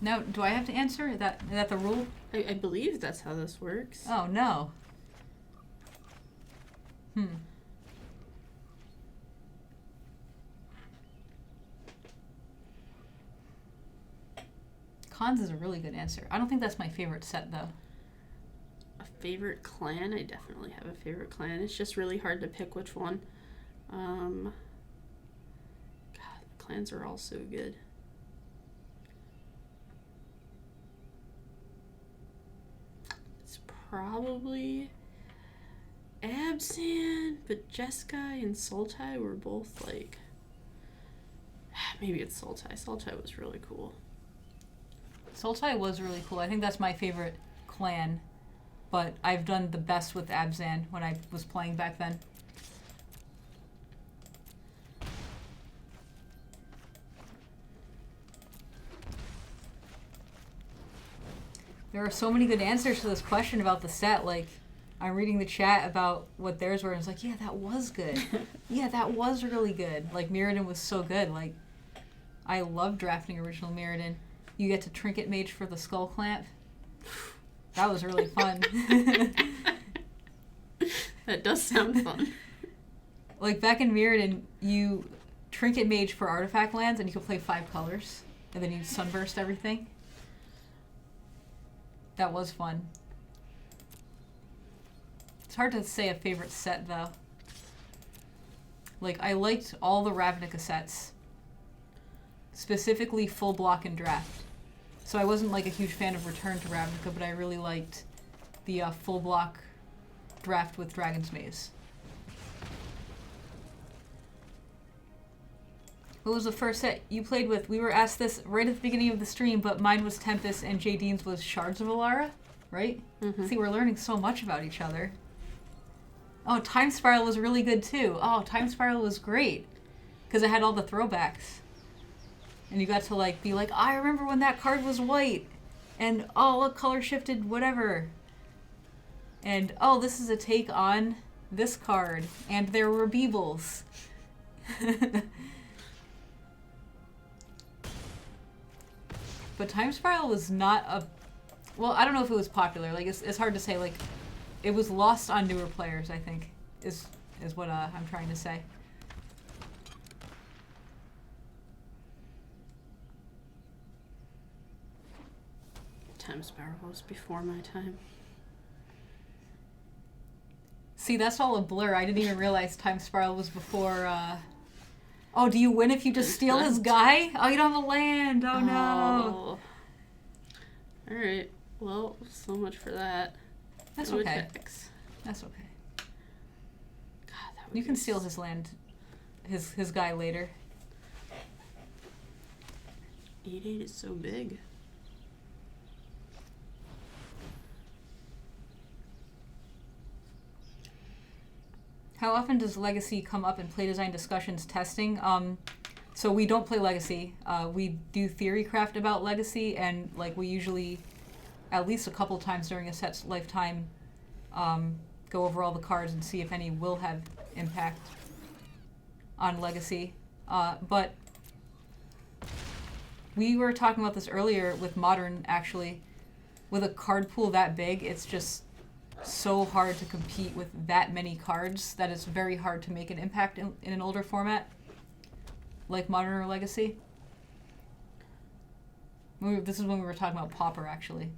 Now, do I have to answer? Is that the rule? I believe that's how this works. Oh, no. Cons is a really good answer. I don't think that's my favorite set, though. A favorite clan? I definitely have a favorite clan. It's just really hard to pick which one. God, the clans are all so good. It's probably Abzan, but Jeskai and Sultai were both like... Maybe it's Sultai. Sultai was really cool. Sultai was really cool. I think that's my favorite clan, but I've done the best with Abzan when I was playing back then. There are so many good answers to this question about the set. Like, I'm reading the chat about what theirs were, and it's like, yeah, that was good. Yeah, that was really good. Like, Mirrodin was so good. Like, I love drafting original Mirrodin. You get to Trinket Mage for the Skull Clamp. That was really fun. That does sound fun. Like, back in Mirrodin, you Trinket Mage for artifact lands, and you could play 5 colors. And then you sunburst everything. That was fun. It's hard to say a favorite set, though. Like, I liked all the Ravnica sets. Specifically Full Block and Draft. So I wasn't, like, a huge fan of Return to Ravnica, but I really liked the Full Block Draft with Dragon's Maze. What was the first set you played with? We were asked this right at the beginning of the stream, but mine was Tempest and Jadine's was Shards of Alara, right? Mm-hmm. See, we're learning so much about each other. Oh, Time Spiral was really good too. Oh, Time Spiral was great. Because it had all the throwbacks. And you got to like be like, I remember when that card was white. And oh, look, color shifted, whatever. And oh, this is a take on this card. And there were Beebles. But Time Spiral was not a... Well, I don't know if it was popular. Like, it's hard to say. Like, it was lost on newer players, I think, is what I'm trying to say. Time Spiral was before my time. See, that's all a blur. I didn't even realize Time Spiral was before... Oh, do you win if you just steal his guy? Oh, you don't have a land. Oh, no. Alright. Well, so much for that. That's No okay. attacks. That's okay. God, that would You can be steal his land, his guy later. 8/8 is so big. How often does Legacy come up in play design discussions testing? So we don't play Legacy. We do theory craft about Legacy, and like we usually, at least a couple times during a set's lifetime, go over all the cards and see if any will have impact on Legacy. But we were talking about this earlier with Modern, actually. With a card pool that big, it's just so hard to compete with that many cards that it's very hard to make an impact in an older format like Modern or Legacy. This is when we were talking about Pauper, actually.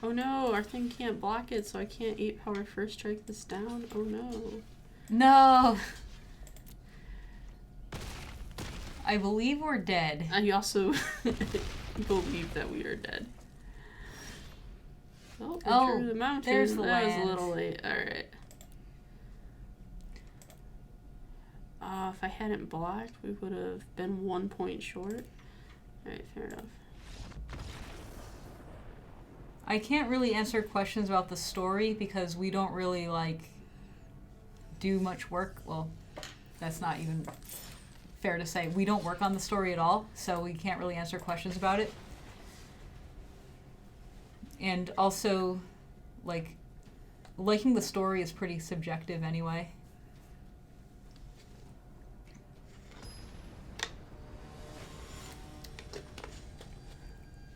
Oh no, our thing can't block it, so I can't 8-power first strike this down. Oh no. No! I believe we're dead. I also believe that we are dead. Oh, we drew the mountain. There's the that land. was a little late. Alright. If I hadn't blocked, we would have been 1 point short. Alright, fair enough. I can't really answer questions about the story because we don't really, like, do much work. Well, that's not even fair to say. We don't work on the story at all, so we can't really answer questions about it. And also, like, liking the story is pretty subjective anyway.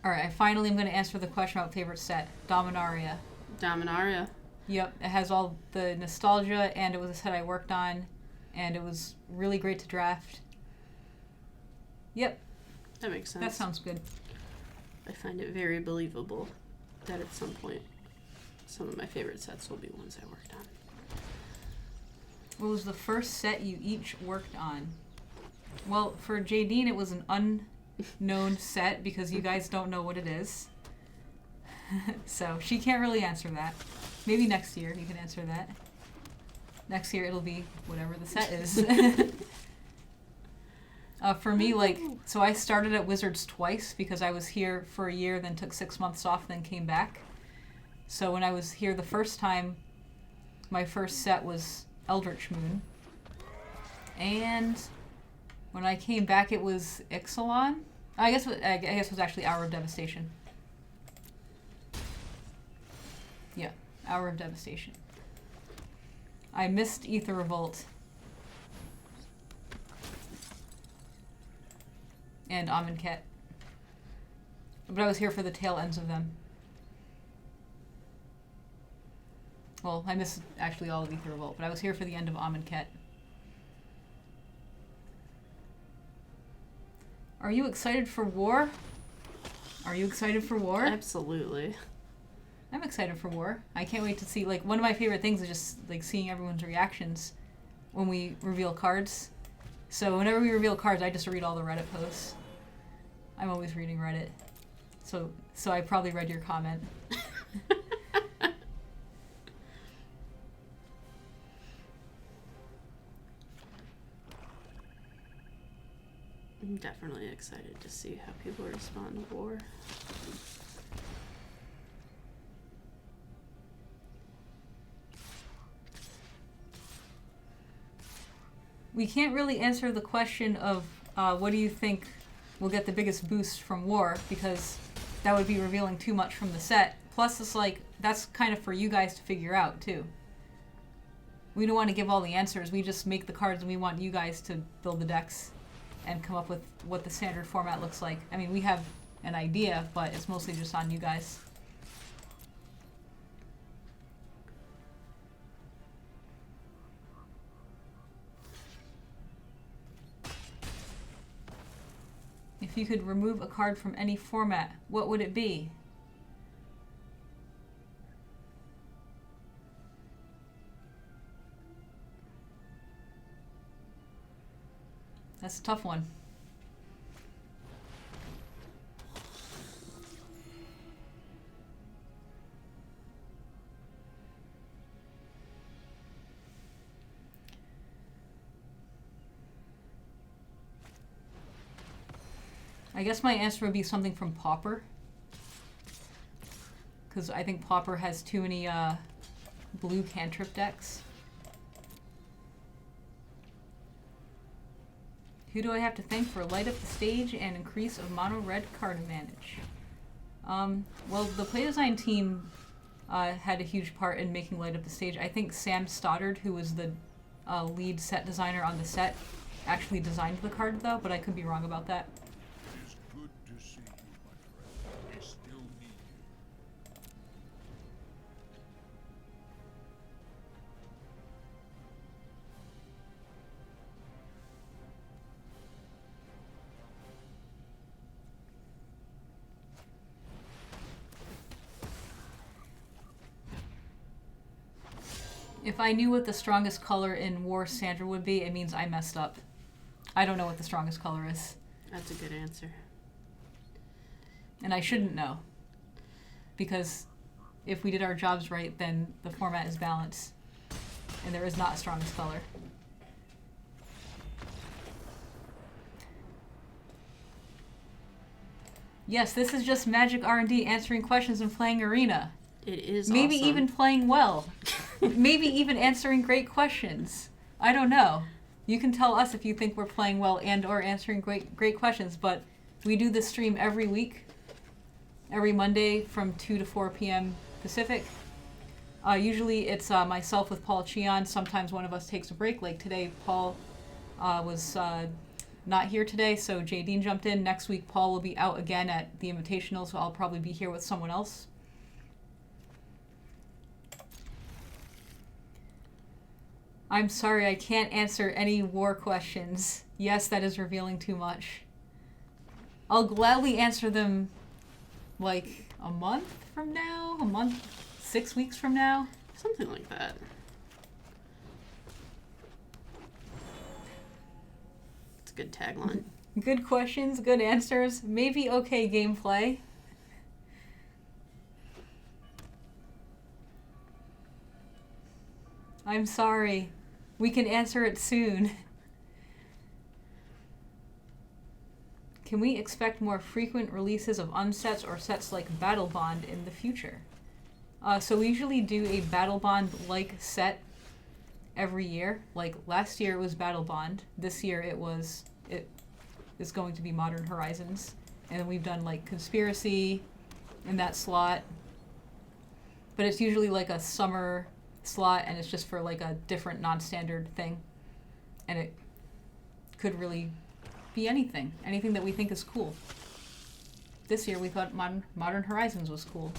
Alright, finally I'm going to answer the question about favorite set. Dominaria. Dominaria. Yep, it has all the nostalgia, and it was a set I worked on, and it was really great to draft. Yep, That makes sense. that sounds good. I find it very believable that at some point some of my favorite sets will be ones I worked on. What was the first set you each worked on? Well, for Jadine, it was an unknown set because you guys don't know what it is. So she can't really answer that. Maybe next year you can answer that. Next year it'll be whatever the set is. For me, like, so I started at Wizards twice because I was here for a year, then took 6 months off, then came back. So when I was here the first time, my first set was Eldritch Moon. And when I came back, it was Ixalan. I guess it was actually Hour of Devastation. Yeah, Hour of Devastation. I missed Aether Revolt. And Amonkhet. But I was here for the tail ends of them. Well, I missed actually all of Aether Revolt, but I was here for the end of Amonkhet. Are you excited for war? Are you excited for war? Absolutely. I'm excited for war. I can't wait to see, like, one of my favorite things is just, like, seeing everyone's reactions when we reveal cards. So whenever we reveal cards, I just read all the Reddit posts. I'm always reading Reddit. So I probably read your comment. I'm definitely excited to see how people respond to war. We can't really answer the question of what do you think will get the biggest boost from war, because that would be revealing too much from the set. Plus, it's like, that's kind of for you guys to figure out, too. We don't want to give all the answers. We just make the cards and we want you guys to build the decks and come up with what the standard format looks like. I mean, we have an idea, but it's mostly just on you guys. If you could remove a card from any format, what would it be? That's a tough one. I guess my answer would be something from Pauper. Because I think Pauper has too many blue cantrip decks. Who do I have to thank for light up the stage and increase of mono red card advantage? Well, the play design team had a huge part in making light up the stage. I think Sam Stoddard, who was the lead set designer on the set, actually designed the card though, but I could be wrong about that. It is good to see you, my friend. We still need you. If I knew what the strongest color in War Sandra would be, it means I messed up. I don't know what the strongest color is. That's a good answer. And I shouldn't know. Because if we did our jobs right, then the format is balanced. And there is not a strongest color. Yes, this is just Magic R&D answering questions and playing Arena. It is Maybe awesome. even playing well. Maybe even answering great questions. I don't know. You can tell us if you think we're playing well and or answering great questions, but we do this stream every week, every Monday from 2 to 4 p.m. Pacific. Usually it's myself with Paul Cheon. Sometimes one of us takes a break. Like today, Paul was not here today, so Jadine jumped in. Next week, Paul will be out again at the Invitational, so I'll probably be here with someone else. I'm sorry, I can't answer any war questions. Yes, that is revealing too much. I'll gladly answer them like a month from now? 6 weeks from now? Something like that. It's a good tagline. Good questions, good answers, maybe okay gameplay. I'm sorry. We can answer it soon. Can we expect more frequent releases of unsets or sets like Battle Bond in the future? So we usually do a Battle Bond-like set every year. Like last year it was Battle Bond. This year it is going to be Modern Horizons. And we've done like Conspiracy in that slot. But it's usually like a summer slot, and it's just for like a different non-standard thing. And it could really be anything that we think is cool. This year we thought Modern Horizons was cool.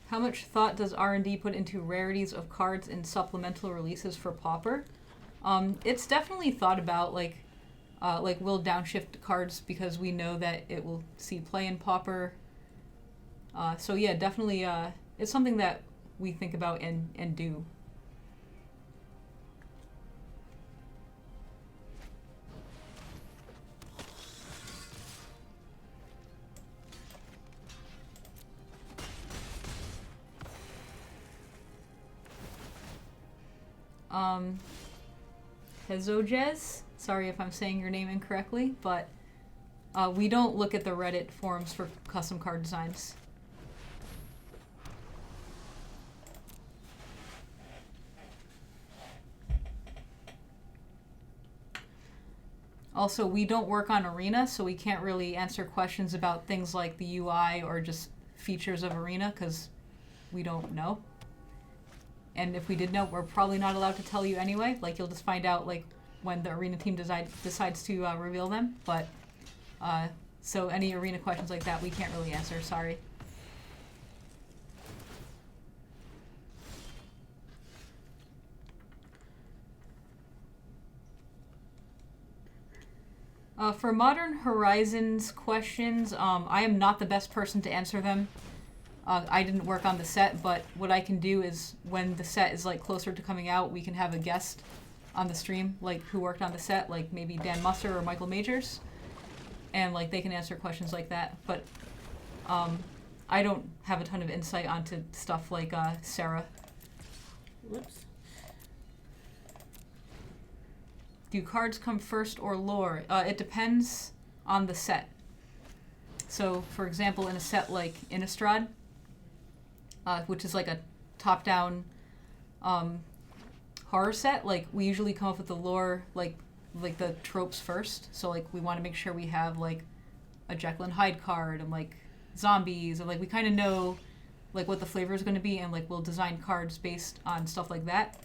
How much thought does R&D put into rarities of cards in supplemental releases for Pauper? It's definitely thought about, like we'll downshift cards because we know that it will see play in Pauper. So yeah, definitely it's something that we think about and do. Hezojez, sorry if I'm saying your name incorrectly, but we don't look at the Reddit forums for custom card designs. Also, we don't work on Arena, so we can't really answer questions about things like the UI or just features of Arena, because we don't know. And if we did know, we're probably not allowed to tell you anyway. Like, you'll just find out, like, when the Arena team decides to reveal them. But, so any Arena questions like that, we can't really answer, sorry. For Modern Horizons questions, I am not the best person to answer them. I didn't work on the set, but what I can do is when the set is like closer to coming out, we can have a guest on the stream, like who worked on the set, like maybe Dan Musser or Michael Majors, and like they can answer questions like that. But I don't have a ton of insight onto stuff like Sarah. Whoops. Do cards come first or lore? It depends on the set. So, for example, in a set like Innistrad, which is like a top-down horror set, like we usually come up with the lore, like the tropes first. So like we want to make sure we have like a Jekyll and Hyde card and like zombies, and like we kind of know like what the flavor is going to be, and like we'll design cards based on stuff like that.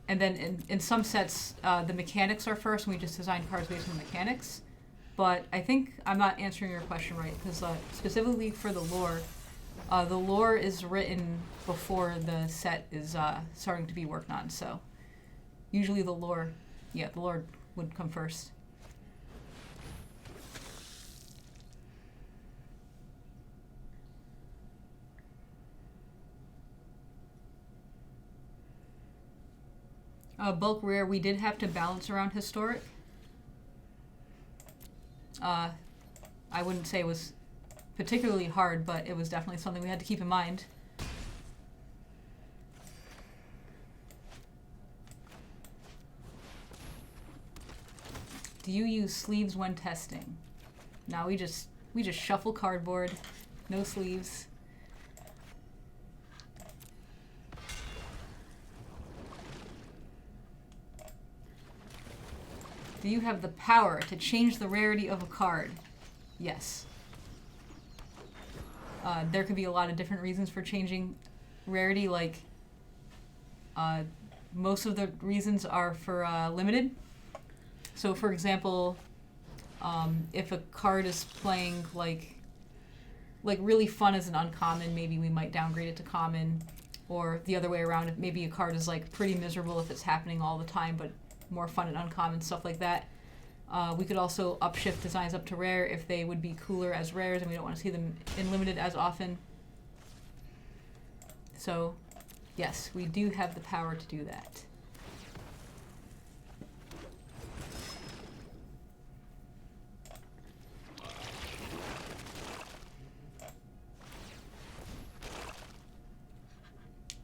And then in some sets, the mechanics are first, and we just design cards based on the mechanics. But I think I'm not answering your question right, because specifically for the lore is written before the set is starting to be worked on. So usually the lore would come first. Bulk rare, we did have to balance around historic. I wouldn't say it was particularly hard, but it was definitely something we had to keep in mind. Do you use sleeves when testing? No, we just shuffle cardboard, no sleeves. Do you have the power to change the rarity of a card? Yes. There could be a lot of different reasons for changing rarity, like most of the reasons are for limited. So for example, if a card is playing like really fun as an uncommon, maybe we might downgrade it to common, or the other way around, if maybe a card is like pretty miserable if it's happening all the time, but more fun and uncommon, stuff like that. We could also upshift designs up to rare if they would be cooler as rares and we don't want to see them in limited as often. So, yes, we do have the power to do that.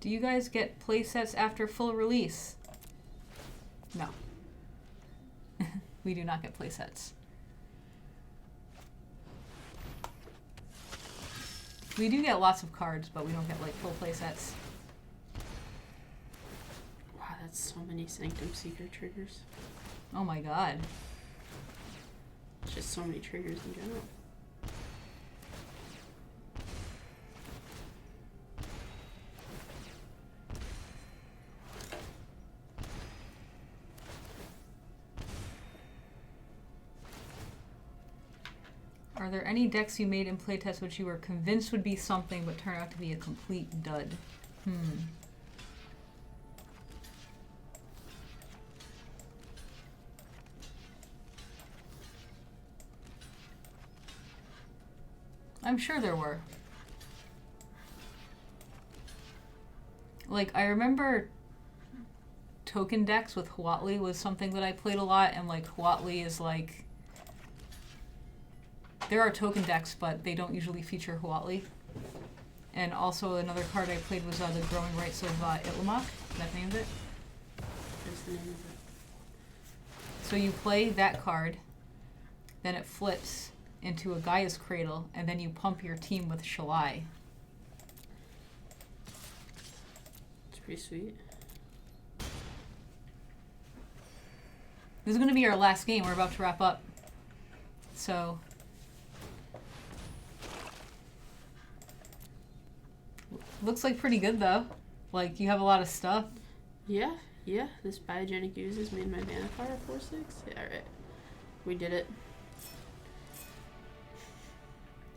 Do you guys get playsets after full release? No. We do not get playsets. We do get lots of cards, but we don't get like full playsets. Wow, that's so many Sanctum Seeker triggers. Oh my god. It's just so many triggers in general. Are there any decks you made in playtest which you were convinced would be something but turned out to be a complete dud? I'm sure there were. Like, I remember token decks with Huatli was something that I played a lot, and like Huatli is like... There are token decks, but they don't usually feature Huatli. And also another card I played was the Growing Rights of Itlimoc. That's the name of it. That's the name of it. So you play that card, then it flips into a Gaia's Cradle, and then you pump your team with Shalai. It's pretty sweet. This is going to be our last game. We're about to wrap up. So... Looks like pretty good, though. Like, you have a lot of stuff. Yeah. This biogenic oozes made my mana power 4/6. Yeah, alright. We did it.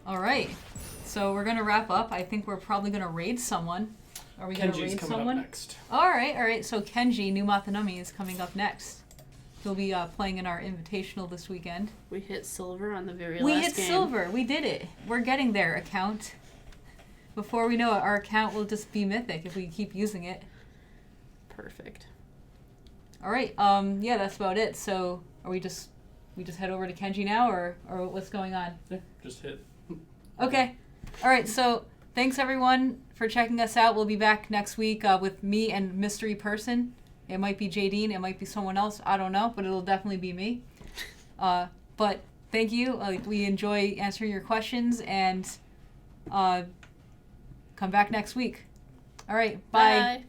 Alright. So we're going to wrap up. I think we're probably going to raid someone. Are we going to Kenji's raid coming someone? up next. Alright. So Kenji, New Matanami, is coming up next. He'll be playing in our Invitational this weekend. We hit silver on the very We last hit game. silver. We did it. We're getting there, account. Before we know it, our account will just be mythic if we keep using it. Perfect. Alright, yeah, that's about it. So are we just head over to Kenji now, or what's going on? Yeah, just hit. Okay. Alright, so thanks everyone for checking us out. We'll be back next week with me and mystery person. It might be Jadine, it might be someone else, I don't know, but it'll definitely be me. But thank you. We enjoy answering your questions, and come back next week. All right, bye. Bye.